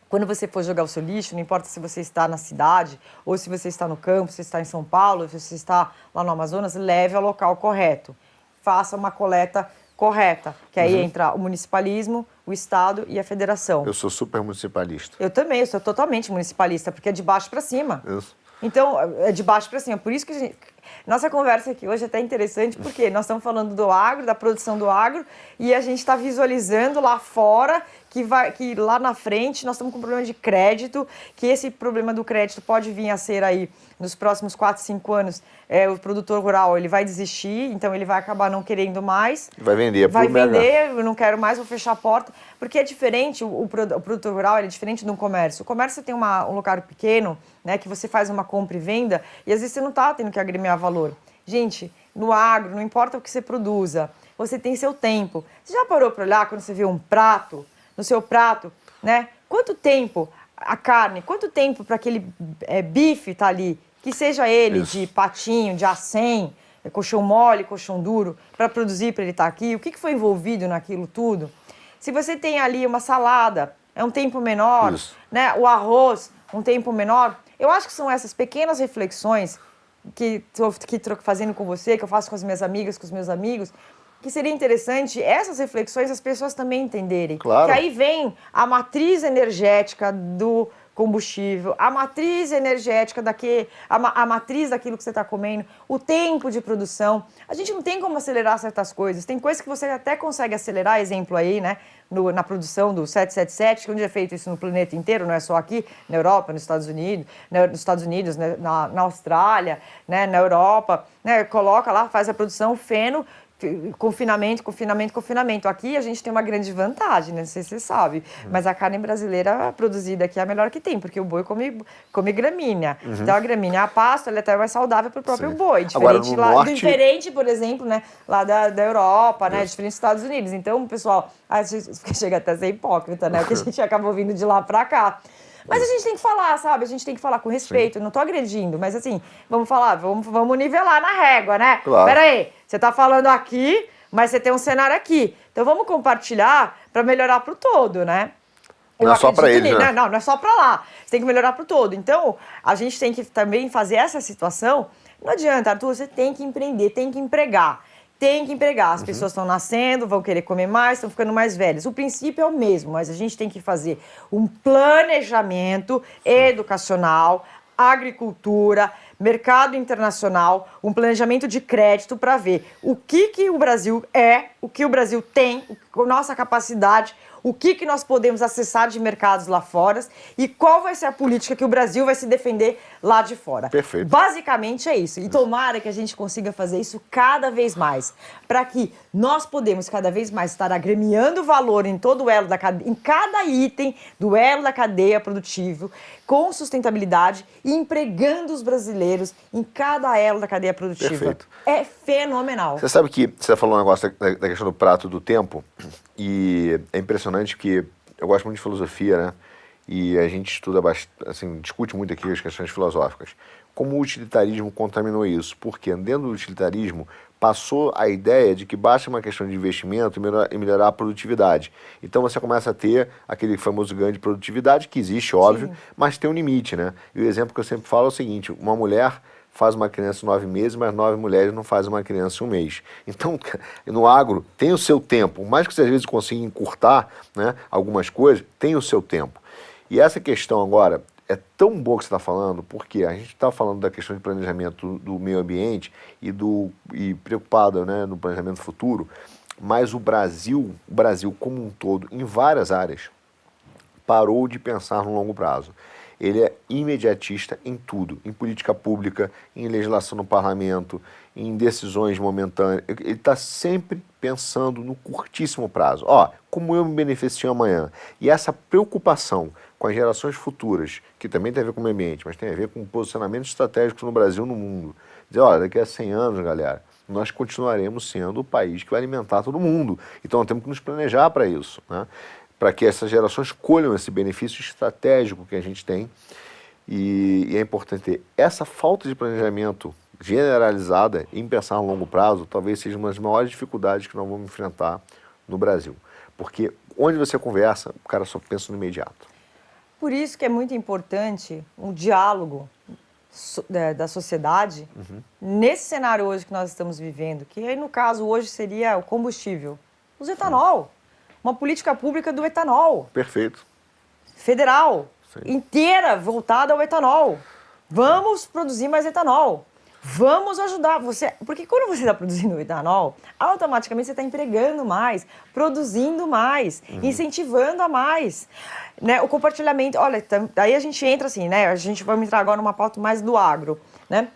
quando você for jogar o seu lixo, não importa se você está na cidade, ou se você está no campo, se você está em São Paulo, se você está lá no Amazonas, leve ao local correto. Faça uma coleta correta, que aí entra o municipalismo, o Estado e a federação. Eu sou super municipalista. Eu também, eu sou totalmente municipalista, porque é de baixo para cima. Isso. Então, é de baixo para cima. Por isso que nossa conversa aqui hoje é até interessante, porque nós estamos falando do agro, da produção do agro, e a gente está visualizando lá fora que lá na frente nós estamos com um problema de crédito, que esse problema do crédito pode vir a ser aí, nos próximos 4, 5 anos, o produtor rural ele vai desistir, então ele vai acabar não querendo mais. Vai vender. Vai vender, eu não quero mais, vou fechar a porta. Porque é diferente, o produtor rural ele é diferente de um comércio. O comércio tem um lugar pequeno, né, que você faz uma compra e venda, e às vezes você não está tendo que agremiar valor. Gente, no agro, não importa o que você produza, você tem seu tempo. Você já parou para olhar quando você vê um prato, no seu prato, né? Quanto tempo a carne, quanto tempo para aquele bife tá ali, que seja ele de patinho, de acém, colchão mole, colchão duro, para produzir, para ele estar aqui, o que foi envolvido naquilo tudo? Se você tem ali uma salada, é um tempo menor, né? O arroz, um tempo menor. Eu acho que são essas pequenas reflexões que estou fazendo com você, que eu faço com as minhas amigas, com os meus amigos, que seria interessante essas reflexões as pessoas também entenderem. Claro. Que aí vem a matriz energética do combustível, a matriz energética a matriz daquilo que você está comendo, o tempo de produção. A gente não tem como acelerar certas coisas. Tem coisas que você até consegue acelerar, exemplo aí, né? Na produção do 777, onde é feito isso no planeta inteiro, não é só aqui, na Europa, nos Estados Unidos, né? na Austrália, né? Na Europa, né? Coloca lá, faz a produção, feno, confinamento. Aqui a gente tem uma grande vantagem, né? Não sei se você sabe, mas a carne brasileira produzida aqui é a melhor que tem, porque o boi come gramínea. Então a gramínea, a pasto, ela é até mais saudável para o próprio boi. Diferente, por exemplo, né? Lá da Europa, né? Diferente dos Estados Unidos. Então, pessoal, a gente chega até a ser hipócrita, né? Porque a gente acaba ouvindo de lá para cá. Mas a gente tem que falar, sabe? A gente tem que falar com respeito. Não tô agredindo, mas assim, vamos falar, vamos nivelar na régua, né? Claro. Peraí, você tá falando aqui, mas você tem um cenário aqui. Então vamos compartilhar para melhorar pro todo, né? Não é só para eles, né? Não é só para lá. Você tem que melhorar pro todo. Então, a gente tem que também fazer essa situação. Não adianta, Arthur, você tem que empreender, tem que empregar. Tem que empregar. As pessoas estão nascendo, vão querer comer mais, estão ficando mais velhas. O princípio é o mesmo, mas a gente tem que fazer um planejamento educacional, agricultura, mercado internacional, um planejamento de crédito para ver o que o Brasil o que o Brasil tem, a nossa capacidade, o que nós podemos acessar de mercados lá fora e qual vai ser a política que o Brasil vai se defender lá de fora. Perfeito. Basicamente é isso. E tomara que a gente consiga fazer isso cada vez mais, para que nós podemos cada vez mais estar agremiando valor em todo o elo da cadeia, em cada item do elo da cadeia produtiva, com sustentabilidade e empregando os brasileiros em cada elo da cadeia produtiva. Perfeito. É fenomenal. Você sabe que você falou um negócio da questão do prato do tempo, e é impressionante que eu gosto muito de filosofia, né? E a gente estuda bastante, assim, discute muito aqui as questões filosóficas. como o utilitarismo contaminou isso? Porque dentro do utilitarismo passou a ideia de que basta uma questão de investimento e melhorar a produtividade. Então você começa a ter aquele famoso ganho de produtividade, que existe, óbvio, mas tem um limite, né? E o exemplo que eu sempre falo é o seguinte, uma mulher faz uma criança em 9 meses, mas 9 mulheres não fazem uma criança em 1 mês. Então, no agro, tem o seu tempo. Por mais que você às vezes consiga encurtar, né, algumas coisas, tem o seu tempo. E essa questão agora é tão boa que você está falando, porque a gente está falando da questão de planejamento do meio ambiente e preocupado, né, no planejamento futuro, mas o Brasil como um todo, em várias áreas, parou de pensar no longo prazo. Ele é imediatista em tudo, em política pública, em legislação no parlamento, em decisões momentâneas. Ele está sempre pensando no curtíssimo prazo. Ó, como eu me beneficio amanhã? E essa preocupação com as gerações futuras, que também tem a ver com o meio ambiente, mas tem a ver com posicionamentos estratégicos no Brasil e no mundo. Dizer, olha, daqui a 100 anos, galera, nós continuaremos sendo o país que vai alimentar todo mundo. Então nós temos que nos planejar para isso, né? Para que essas gerações colham esse benefício estratégico que a gente tem. E é importante ter essa falta de planejamento generalizada em pensar a longo prazo, talvez seja uma das maiores dificuldades que nós vamos enfrentar no Brasil. Porque onde você conversa, o cara só pensa no imediato. Por isso que é muito importante um diálogo da sociedade nesse cenário hoje que nós estamos vivendo, que aí no caso hoje seria o combustível, o etanol. Uma política pública do etanol. Perfeito. Federal, Sim. inteira voltada ao etanol. Vamos produzir mais etanol. Vamos ajudar você. Porque quando você está produzindo etanol, automaticamente você está empregando mais, produzindo mais, incentivando a mais. Né? O compartilhamento. Olha, aí a gente entra assim, né? A gente vai entrar agora numa pauta mais do agro, né?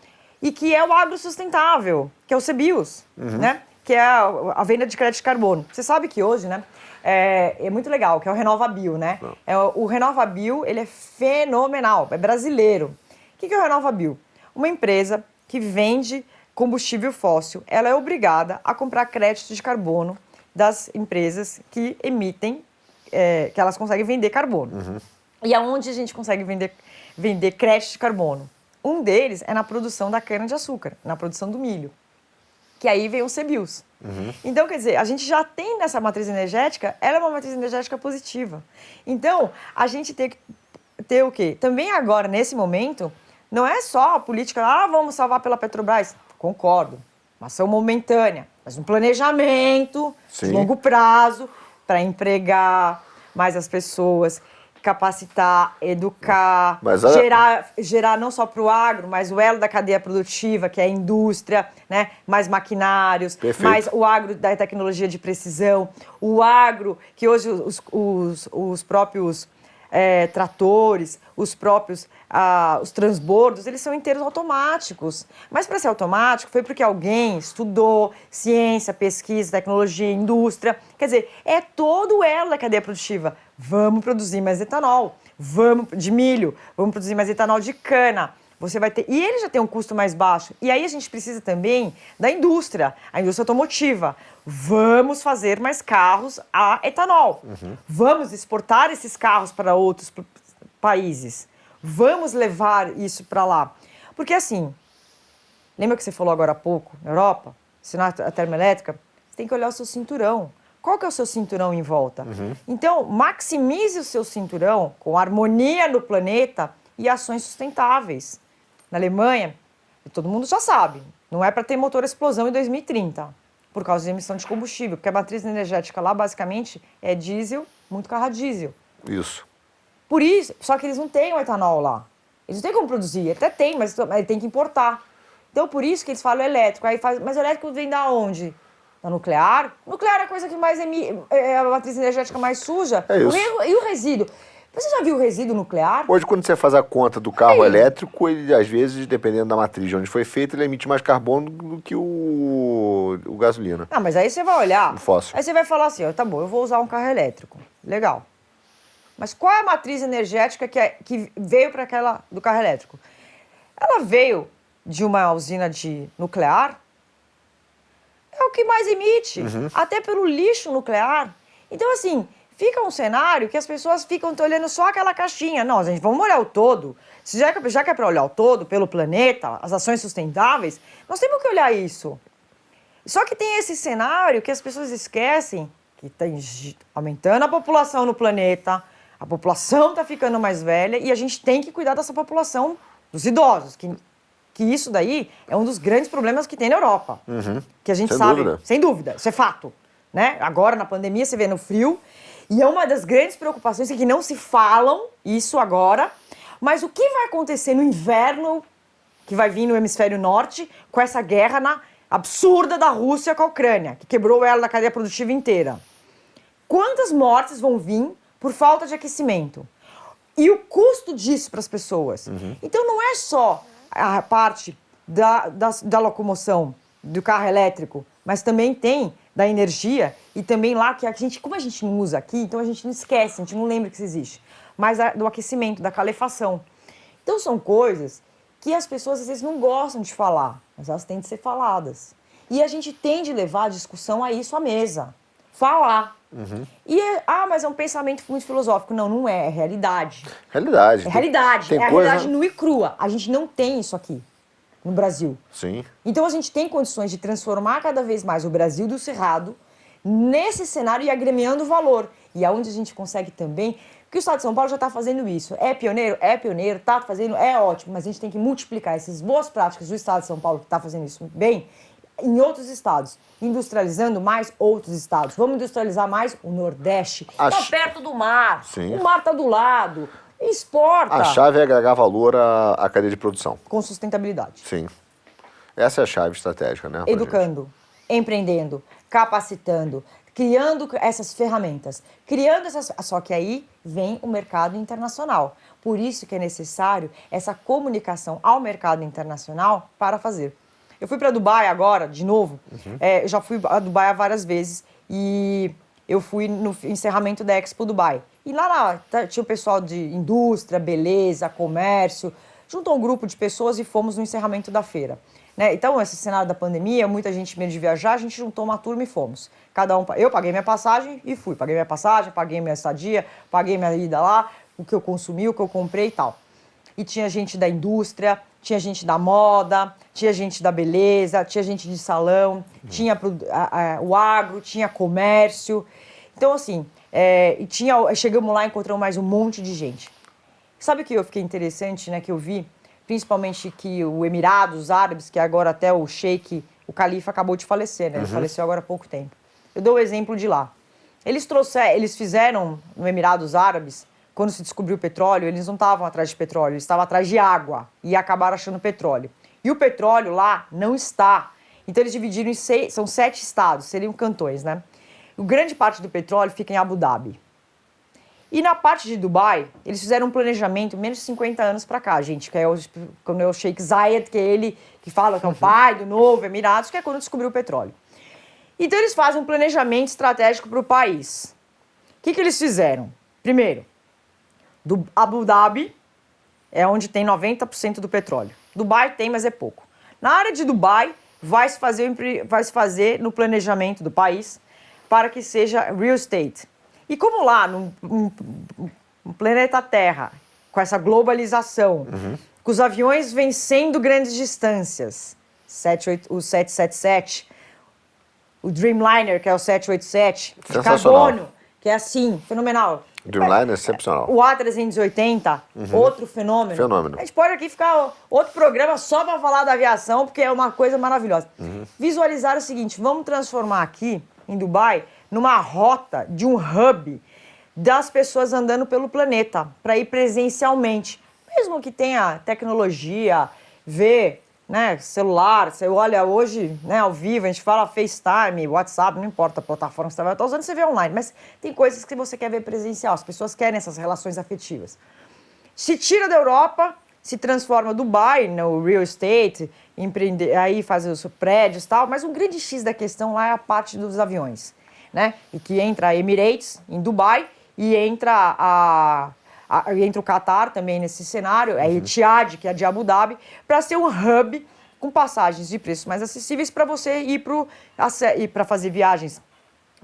E que é o agro sustentável, que é o CBIOS, né? Que é a venda de crédito de carbono. Você sabe que hoje, né? É muito legal, que é o RenovaBio, né? O RenovaBio, ele é fenomenal, é brasileiro. O que é o RenovaBio? Uma empresa que vende combustível fóssil, ela é obrigada a comprar crédito de carbono das empresas que emitem, que elas conseguem vender carbono. E aonde a gente consegue vender crédito de carbono? Um deles é na produção da cana-de-açúcar, na produção do milho. Que aí vem os CBIOS. Então, quer dizer, a gente já tem nessa matriz energética, ela é uma matriz energética positiva. Então, a gente tem que ter o quê? Também agora, nesse momento, não é só a política, vamos salvar pela Petrobras. Concordo, uma ação momentânea, mas um planejamento de longo prazo para empregar mais as pessoas, capacitar, educar, gerar não só para o agro, mas o elo da cadeia produtiva, que é a indústria, né? Mais maquinários, mais o agro da tecnologia de precisão, o agro que hoje os próprios tratores, os próprios os transbordos, eles são inteiros automáticos. Mas para ser automático foi porque alguém estudou ciência, pesquisa, tecnologia, indústria. Quer dizer, é todo o elo da cadeia produtiva. Vamos produzir mais etanol, de milho, vamos produzir mais etanol de cana. Você vai ter, e ele já tem um custo mais baixo. E aí a gente precisa também da indústria, a indústria automotiva. Vamos fazer mais carros a etanol. Vamos exportar esses carros para outros países. Vamos levar isso para lá. Porque assim, lembra que você falou agora há pouco, na Europa, se não é a termoelétrica, você tem que olhar o seu cinturão. Qual que é o seu cinturão em volta? Então, maximize o seu cinturão com harmonia no planeta e ações sustentáveis. Na Alemanha, todo mundo já sabe, não é para ter motor a explosão em 2030, por causa de emissão de combustível, porque a matriz energética lá, basicamente, é diesel, muito carro a diesel. Isso. Por isso, só que eles não têm o etanol lá. Eles não têm como produzir, até tem, mas tem que importar. Então, por isso que eles falam elétrico. Mas o elétrico vem da onde? Da nuclear? Nuclear é a coisa que mais é a matriz energética mais suja. É isso. E o resíduo? Você já viu o resíduo nuclear? Hoje, quando você faz a conta do carro elétrico, ele, às vezes, dependendo da matriz de onde foi feito, ele emite mais carbono do que o gasolina. Ah, mas aí você vai olhar. O fóssil. Aí você vai falar assim, tá bom, eu vou usar um carro elétrico. Legal. Mas qual é a matriz energética que veio para aquela do carro elétrico? Ela veio de uma usina de nuclear. É o que mais emite, até pelo lixo nuclear. Então, assim, fica um cenário que as pessoas ficam olhando só aquela caixinha. Não, gente, vamos olhar o todo. Já que é para olhar o todo, pelo planeta, as ações sustentáveis, nós temos que olhar isso. Só que tem esse cenário que as pessoas esquecem que está aumentando a população no planeta, a população está ficando mais velha e a gente tem que cuidar dessa população dos idosos, que isso daí é um dos grandes problemas que tem na Europa. Que a gente Sem sabe, dúvida. sem dúvida, isso é fato. Né? Agora, na pandemia, você vê no frio, e é uma das grandes preocupações que não se falam isso agora, mas o que vai acontecer no inverno, que vai vir no hemisfério norte, com essa guerra absurda da Rússia com a Ucrânia, que quebrou ela da cadeia produtiva inteira? Quantas mortes vão vir por falta de aquecimento? E o custo disso para as pessoas? Então não é só a parte da locomoção, do carro elétrico, mas também tem da energia e também lá que como a gente não usa aqui, então a gente não esquece, a gente não lembra que isso existe, mas do aquecimento, da calefação. Então são coisas que as pessoas às vezes não gostam de falar, mas elas têm de ser faladas. E a gente tem de levar a discussão a isso à mesa. Falar. Mas é um pensamento muito filosófico. Não, não é. É realidade. Realidade. É realidade. Tem é a coisa... realidade nua e crua. A gente não tem isso aqui no Brasil. Sim. Então a gente tem condições de transformar cada vez mais o Brasil do Cerrado nesse cenário e agremiando valor. E aonde a gente consegue também... Porque o Estado de São Paulo já está fazendo isso. É pioneiro? É pioneiro. Está fazendo? É ótimo. Mas a gente tem que multiplicar essas boas práticas do Estado de São Paulo, que está fazendo isso bem, em outros estados, industrializando mais outros estados. Vamos industrializar mais o Nordeste. Está perto do mar. Sim. O mar está do lado. Exporta. A chave é agregar valor à cadeia de produção. Com sustentabilidade. Sim. Essa é a chave estratégica, né? Educando, empreendendo, capacitando, criando essas ferramentas. Só que aí vem o mercado internacional. Por isso que é necessário essa comunicação ao mercado internacional para fazer. Eu fui para Dubai agora, de novo. Eu já fui a Dubai várias vezes e eu fui no encerramento da Expo Dubai. E lá tinha o pessoal de indústria, beleza, comércio. Juntou um grupo de pessoas e fomos no encerramento da feira. Né? Então, esse cenário da pandemia, muita gente medo de viajar, a gente juntou uma turma e fomos. Eu paguei minha passagem e fui. Paguei minha passagem, paguei minha estadia, paguei minha ida lá, o que eu consumi, o que eu comprei e tal. E tinha gente da indústria, tinha gente da moda, tinha gente da beleza, tinha gente de salão, tinha o agro, tinha comércio. Então, assim, chegamos lá e encontramos mais um monte de gente. Sabe o que eu fiquei interessante, né, que eu vi? Principalmente que o Emirados Árabes, que agora até o Sheik, o Califa acabou de falecer, né? Ele faleceu agora há pouco tempo. Eu dou o exemplo de lá. Eles fizeram no Emirados Árabes, quando se descobriu o petróleo, eles não estavam atrás de petróleo, eles estavam atrás de água e acabaram achando petróleo. E o petróleo lá não está. Então eles dividiram são 7 estados, seriam cantões, né? Grande parte do petróleo fica em Abu Dhabi. E na parte de Dubai, eles fizeram um planejamento menos de 50 anos para cá, gente, que é o Sheikh Zayed, que é ele que fala que é o pai do novo Emirados, que é quando descobriu o petróleo. Então eles fazem um planejamento estratégico para o país. O que eles fizeram? Primeiro, Abu Dhabi é onde tem 90% do petróleo. Dubai tem, mas é pouco. Na área de Dubai, vai se fazer no planejamento do país para que seja real estate. E como lá, no planeta Terra, com essa globalização, com os aviões vencendo grandes distâncias, o 777, o Dreamliner, que é o 787, de carbono, que é assim, fenomenal. Dreamliner é excepcional. O A380, outro fenômeno. A gente pode aqui ficar outro programa só para falar da aviação, porque é uma coisa maravilhosa. Visualizar o seguinte, vamos transformar aqui, em Dubai, numa rota de um hub das pessoas andando pelo planeta, para ir presencialmente. Mesmo que tenha tecnologia, né, celular, você olha hoje, né, ao vivo, a gente fala FaceTime, WhatsApp, não importa a plataforma que você vai estar usando, você vê online, mas tem coisas que você quer ver presencial, as pessoas querem essas relações afetivas. Se tira da Europa, se transforma Dubai no real estate, empreender, aí faz os prédios e tal, mas um grande X da questão lá é a parte dos aviões, né, e que entra a Emirates em Dubai e entra entra o Qatar também nesse cenário, a Etihad, que é de Abu Dhabi, para ser um hub com passagens de preços mais acessíveis para você ir para fazer viagens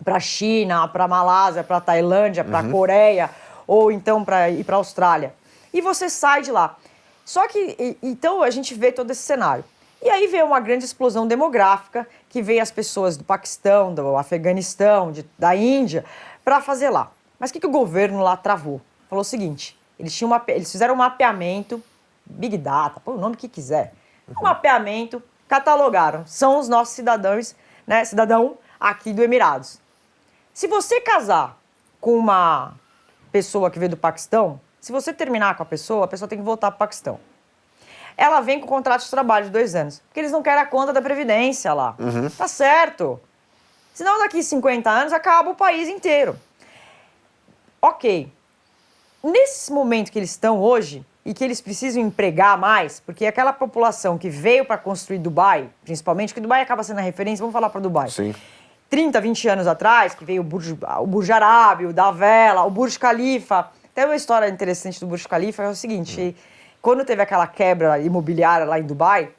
para a China, para a Malásia, para a Tailândia, para a Coreia, ou então para ir para a Austrália. E você sai de lá. Só que, então, a gente vê todo esse cenário. E aí veio uma grande explosão demográfica, que veio as pessoas do Paquistão, do Afeganistão, da Índia, para fazer lá. Mas o que o governo lá travou? Falou o seguinte, eles fizeram um mapeamento, Big Data, põe o nome que quiser, um mapeamento, catalogaram, são os nossos cidadãos, né, cidadão aqui do Emirados. Se você casar com uma pessoa que veio do Paquistão, se você terminar com a pessoa tem que voltar para o Paquistão. Ela vem com contrato de trabalho de 2 anos, porque eles não querem a conta da Previdência lá. Tá certo. Senão daqui 50 anos acaba o país inteiro. Ok. Nesse momento que eles estão hoje, e que eles precisam empregar mais, porque aquela população que veio para construir Dubai, principalmente, que Dubai acaba sendo a referência, vamos falar para Dubai. Sim. 30, 20 anos atrás, que veio o Burj Arab, o da Vela, o Burj Khalifa. Tem uma história interessante do Burj Khalifa, é o seguinte, quando teve aquela quebra imobiliária lá em Dubai,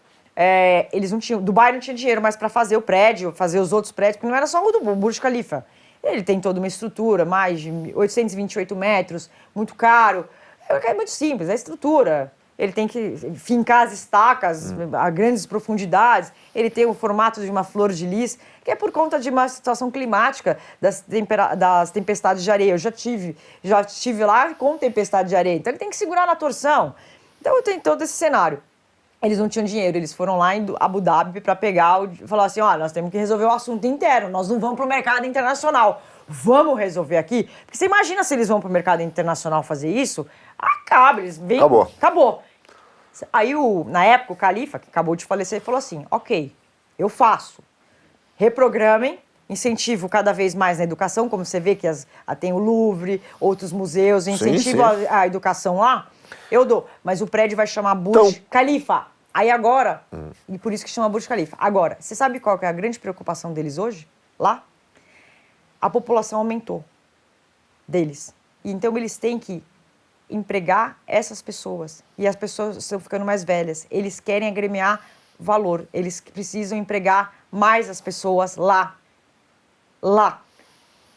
eles não tinham, Dubai não tinha dinheiro mais para fazer o prédio, fazer os outros prédios, porque não era só o do Burj Khalifa. Ele tem toda uma estrutura, mais de 828 metros, muito caro. É muito simples, é a estrutura. Ele tem que fincar as estacas a grandes profundidades. Ele tem o formato de uma flor de lis, que é por conta de uma situação climática das tempestades de areia. Eu já estive lá com tempestade de areia. Então ele tem que segurar na torção. Então tem todo esse cenário. Eles não tinham dinheiro, eles foram lá em Abu Dhabi para pegar e falar assim, nós temos que resolver o assunto interno, nós não vamos para o mercado internacional. Vamos resolver aqui? Porque você imagina se eles vão para o mercado internacional fazer isso? Acaba, eles vêm... Acabou. Aí, na época, o Califa, que acabou de falecer, falou assim, ok, eu faço. Reprogramem, incentivo cada vez mais na educação, como você vê que tem o Louvre, outros museus, incentivo a educação lá, eu dou. Mas o prédio vai chamar Burj Khalifa. Aí agora, e por isso que chama Burj Khalifa. Agora, você sabe qual que é a grande preocupação deles hoje, lá? A população aumentou deles. E então eles têm que empregar essas pessoas. E as pessoas estão ficando mais velhas. Eles querem agremiar valor. Eles precisam empregar mais as pessoas lá. Lá.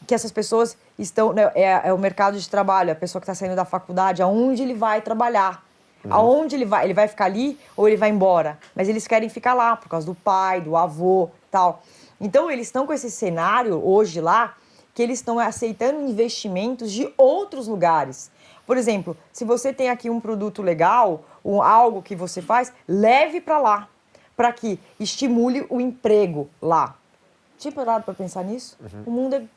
Que essas pessoas estão... Né, é o mercado de trabalho. A pessoa que está saindo da faculdade, aonde ele vai trabalhar. Aonde ele vai? Ele vai ficar ali ou ele vai embora? Mas eles querem ficar lá por causa do pai, do avô, tal. Então, eles estão com esse cenário hoje lá, que eles estão aceitando investimentos de outros lugares. Por exemplo, se você tem aqui um produto legal, algo que você faz, leve para lá, para que estimule o emprego lá. Tinha parado para pensar nisso? O mundo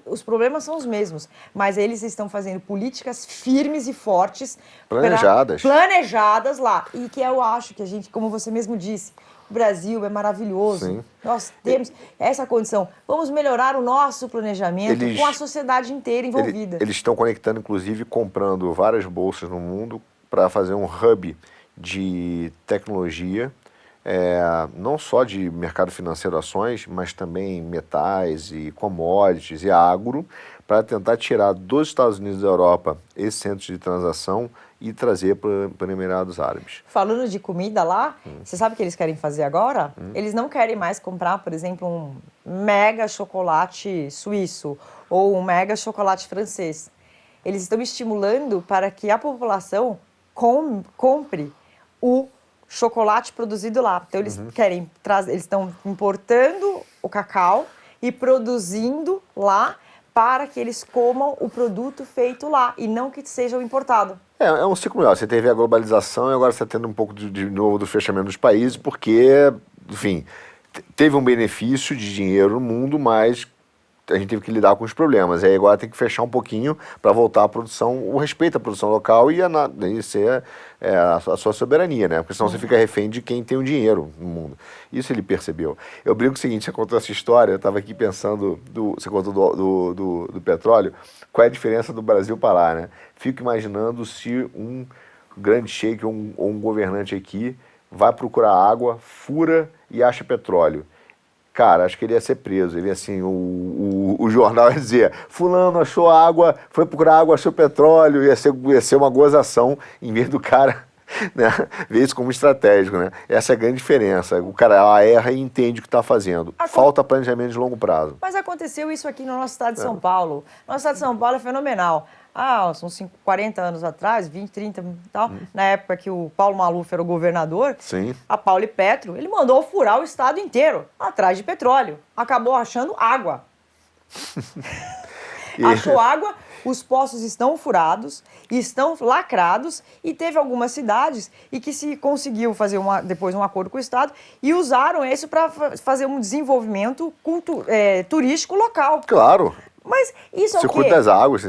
os problemas são os mesmos, mas eles estão fazendo políticas firmes e fortes. Planejadas lá. E que eu acho que a gente, como você mesmo disse, o Brasil é maravilhoso. Sim. Nós temos essa condição. Vamos melhorar o nosso planejamento com a sociedade inteira envolvida. Eles estão conectando, inclusive, comprando várias bolsas no mundo para fazer um hub de tecnologia, não só de mercado financeiro, ações, mas também metais e commodities e agro, para tentar tirar dos Estados Unidos e da Europa esses centros de transação e trazer para Emirados Árabes. Falando de comida lá, você sabe o que eles querem fazer agora? Eles não querem mais comprar, por exemplo, um mega chocolate suíço ou um mega chocolate francês. Eles estão estimulando para que a população compre o chocolate produzido lá. Então eles querem trazer, eles estão importando o cacau e produzindo lá para que eles comam o produto feito lá e não que seja o importado. É um ciclo melhor. Você teve a globalização e agora você está tendo um pouco de novo do fechamento dos países, porque, enfim, teve um benefício de dinheiro no mundo, mas a gente teve que lidar com os problemas. Aí agora tem que fechar um pouquinho para voltar à produção, o respeito à produção local e ser a sua soberania, né? Porque senão você fica refém de quem tem o dinheiro no mundo. Isso ele percebeu. Eu brinco o seguinte, você contou essa história, eu estava aqui pensando, você contou do petróleo, qual é a diferença do Brasil para lá, né? Fico imaginando se um grande sheik ou um governante aqui vai procurar água, fura e acha petróleo. Cara, acho que ele ia ser preso. Ele, assim, o jornal ia dizer, fulano achou água, foi procurar água, achou petróleo, ia ser uma gozação, em vez do cara, né, ver isso como estratégico, né? Essa é a grande diferença. O cara erra e entende o que está fazendo. Falta planejamento de longo prazo. Mas acontece aconteceu isso aqui no nosso estado de São Paulo. Nosso estado de São Paulo é fenomenal. São 40 anos atrás, 20, 30 e tal, na época que o Paulo Maluf era o governador, Sim. a Pauli Petro, ele mandou furar o estado inteiro, atrás de petróleo. Acabou achando água. Achou água, os poços estão furados, estão lacrados, e teve algumas cidades e que se conseguiu fazer depois um acordo com o Estado e usaram isso para fazer um desenvolvimento turístico local. Claro. Mas isso é o quê? Circuito das águas.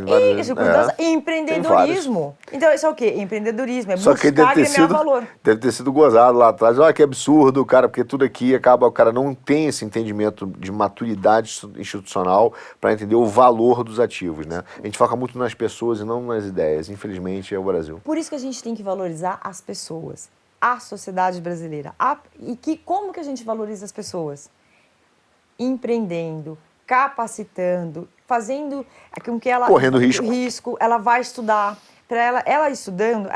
Empreendedorismo. Então, isso é o quê? Empreendedorismo. É Só que buscar agregar valor. Deve ter sido gozado lá atrás. Olha que absurdo, cara, porque tudo aqui acaba, o cara não tem esse entendimento de maturidade institucional para entender o valor dos ativos, né? A gente foca muito nas pessoas e não nas ideias. Infelizmente, é o Brasil. Por isso que a gente tem que valorizar as pessoas, a sociedade brasileira. Como que a gente valoriza as pessoas? Empreendendo, capacitando, fazendo com que ela... Correndo risco. Ela vai estudar. Para ela estudando,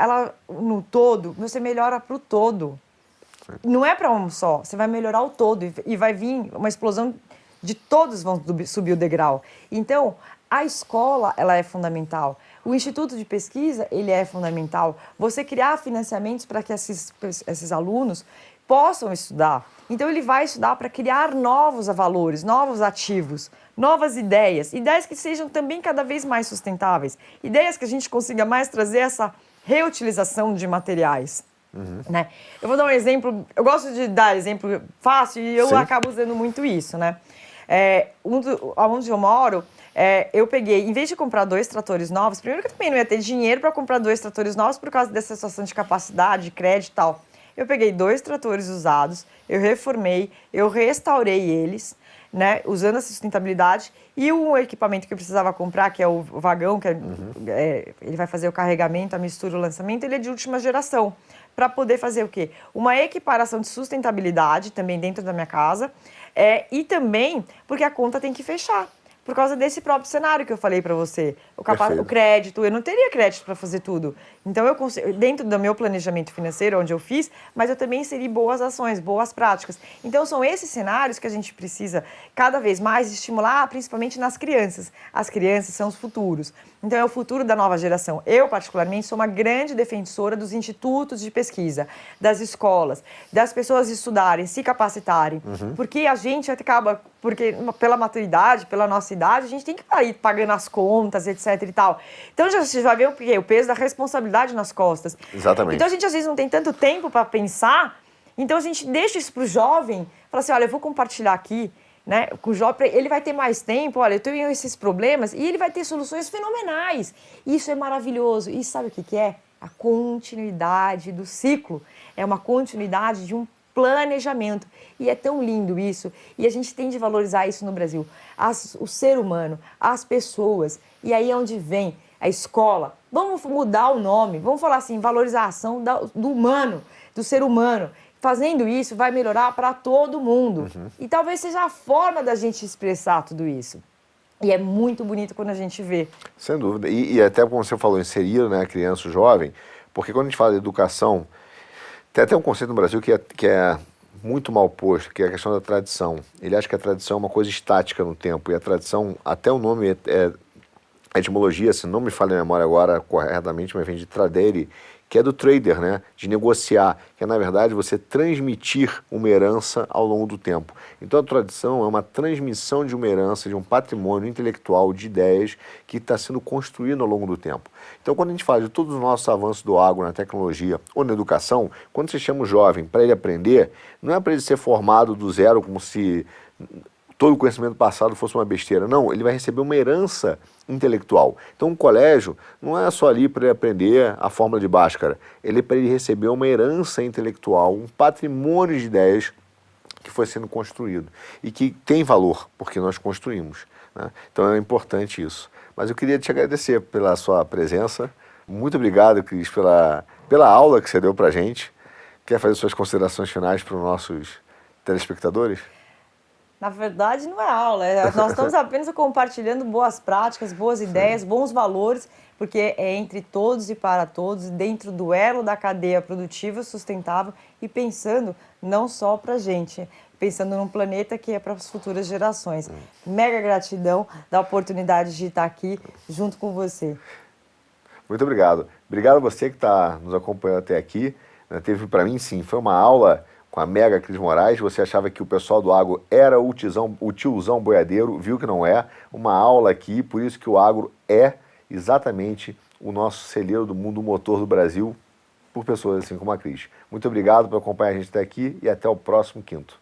no todo, você melhora para o todo. Sim. Não é para um só, você vai melhorar o todo e vai vir uma explosão de todos vão subir o degrau. Então, a escola, ela é fundamental. O Instituto de Pesquisa, ele é fundamental. Você criar financiamentos para que esses alunos possam estudar. Então, ele vai estudar para criar novos valores, novos ativos, novas ideias que sejam também cada vez mais sustentáveis, ideias que a gente consiga mais trazer essa reutilização de materiais. Né? Eu vou dar um exemplo, eu gosto de dar exemplo fácil e eu acabo usando muito isso. Né? Onde eu moro, eu peguei, em vez de comprar 2 tratores novos, primeiro que eu também não ia ter dinheiro para comprar 2 tratores novos por causa dessa situação de capacidade, de crédito e tal. Eu peguei 2 tratores usados, eu reformei, eu restaurei eles, né, usando a sustentabilidade, e um equipamento que eu precisava comprar, que é o vagão, que ele vai fazer o carregamento, a mistura, o lançamento, ele é de última geração, para poder fazer o quê? Uma equiparação de sustentabilidade também dentro da minha casa, e também porque a conta tem que fechar. Por causa desse próprio cenário que eu falei para você. O crédito, eu não teria crédito para fazer tudo. Então, dentro do meu planejamento financeiro, onde eu fiz, mas eu também inseri boas ações, boas práticas. Então, são esses cenários que a gente precisa cada vez mais estimular, principalmente nas crianças. As crianças são os futuros. Então, é o futuro da nova geração. Eu, particularmente, sou uma grande defensora dos institutos de pesquisa, das escolas, das pessoas estudarem, se capacitarem. Porque a gente acaba, pela maturidade, pela nossa idade, a gente tem que ir pagando as contas, etc e tal. Então, você já vê o peso da responsabilidade nas costas. Exatamente. Então, a gente às vezes não tem tanto tempo para pensar, então a gente deixa isso para o jovem, fala assim, olha, eu vou compartilhar aqui, né, com o jovem, ele vai ter mais tempo, olha, eu tenho esses problemas, e ele vai ter soluções fenomenais. Isso é maravilhoso. E sabe o que é? A continuidade do ciclo. É uma continuidade de um planejamento. E é tão lindo isso. E a gente tem de valorizar isso no Brasil. O ser humano, as pessoas. E aí é onde vem a escola. Vamos mudar o nome. Vamos falar assim, valorização do humano, do ser humano. Fazendo isso, vai melhorar para todo mundo. E talvez seja a forma da gente expressar tudo isso. E é muito bonito quando a gente vê. Sem dúvida. E até como você falou, inserir, né, a criança, o jovem, porque quando a gente fala de educação, tem até um conceito no Brasil que é muito mal posto, que é a questão da tradição. Ele acha que a tradição é uma coisa estática no tempo, e a tradição, até o nome a etimologia, se não me falha a memória agora corretamente, mas vem de tradere, que é do trader, né? De negociar, que é, na verdade, você transmitir uma herança ao longo do tempo. Então, a tradição é uma transmissão de uma herança, de um patrimônio intelectual, de ideias que está sendo construído ao longo do tempo. Então, quando a gente fala de todos os nossos avanços do agro, na tecnologia ou na educação, quando você chama o jovem para ele aprender, não é para ele ser formado do zero como se todo o conhecimento passado fosse uma besteira. Não, ele vai receber uma herança intelectual. Então, um colégio não é só ali para ele aprender a fórmula de Bhaskara. Ele é para ele receber uma herança intelectual, um patrimônio de ideias que foi sendo construído e que tem valor, porque nós construímos, né? Então, é importante isso. Mas eu queria te agradecer pela sua presença. Muito obrigado, Cris, pela aula que você deu para a gente. Quer fazer suas considerações finais para os nossos telespectadores? Na verdade, não é aula, nós estamos apenas compartilhando boas práticas, boas ideias, bons valores, porque é entre todos e para todos, dentro do elo da cadeia produtiva sustentável e pensando não só para a gente. pensando num planeta que é para as futuras gerações. Mega gratidão da oportunidade de estar aqui junto com você. Muito obrigado. Obrigado a você que está nos acompanhando até aqui. Teve, para mim, sim, foi uma aula com a Mega Cris Moraes. Você achava que o pessoal do agro era o tiozão boiadeiro, viu que não é. Uma aula aqui, por isso que o agro é exatamente o nosso celeiro do mundo, o motor do Brasil, por pessoas assim como a Cris. Muito obrigado por acompanhar a gente até aqui e até o próximo quinto.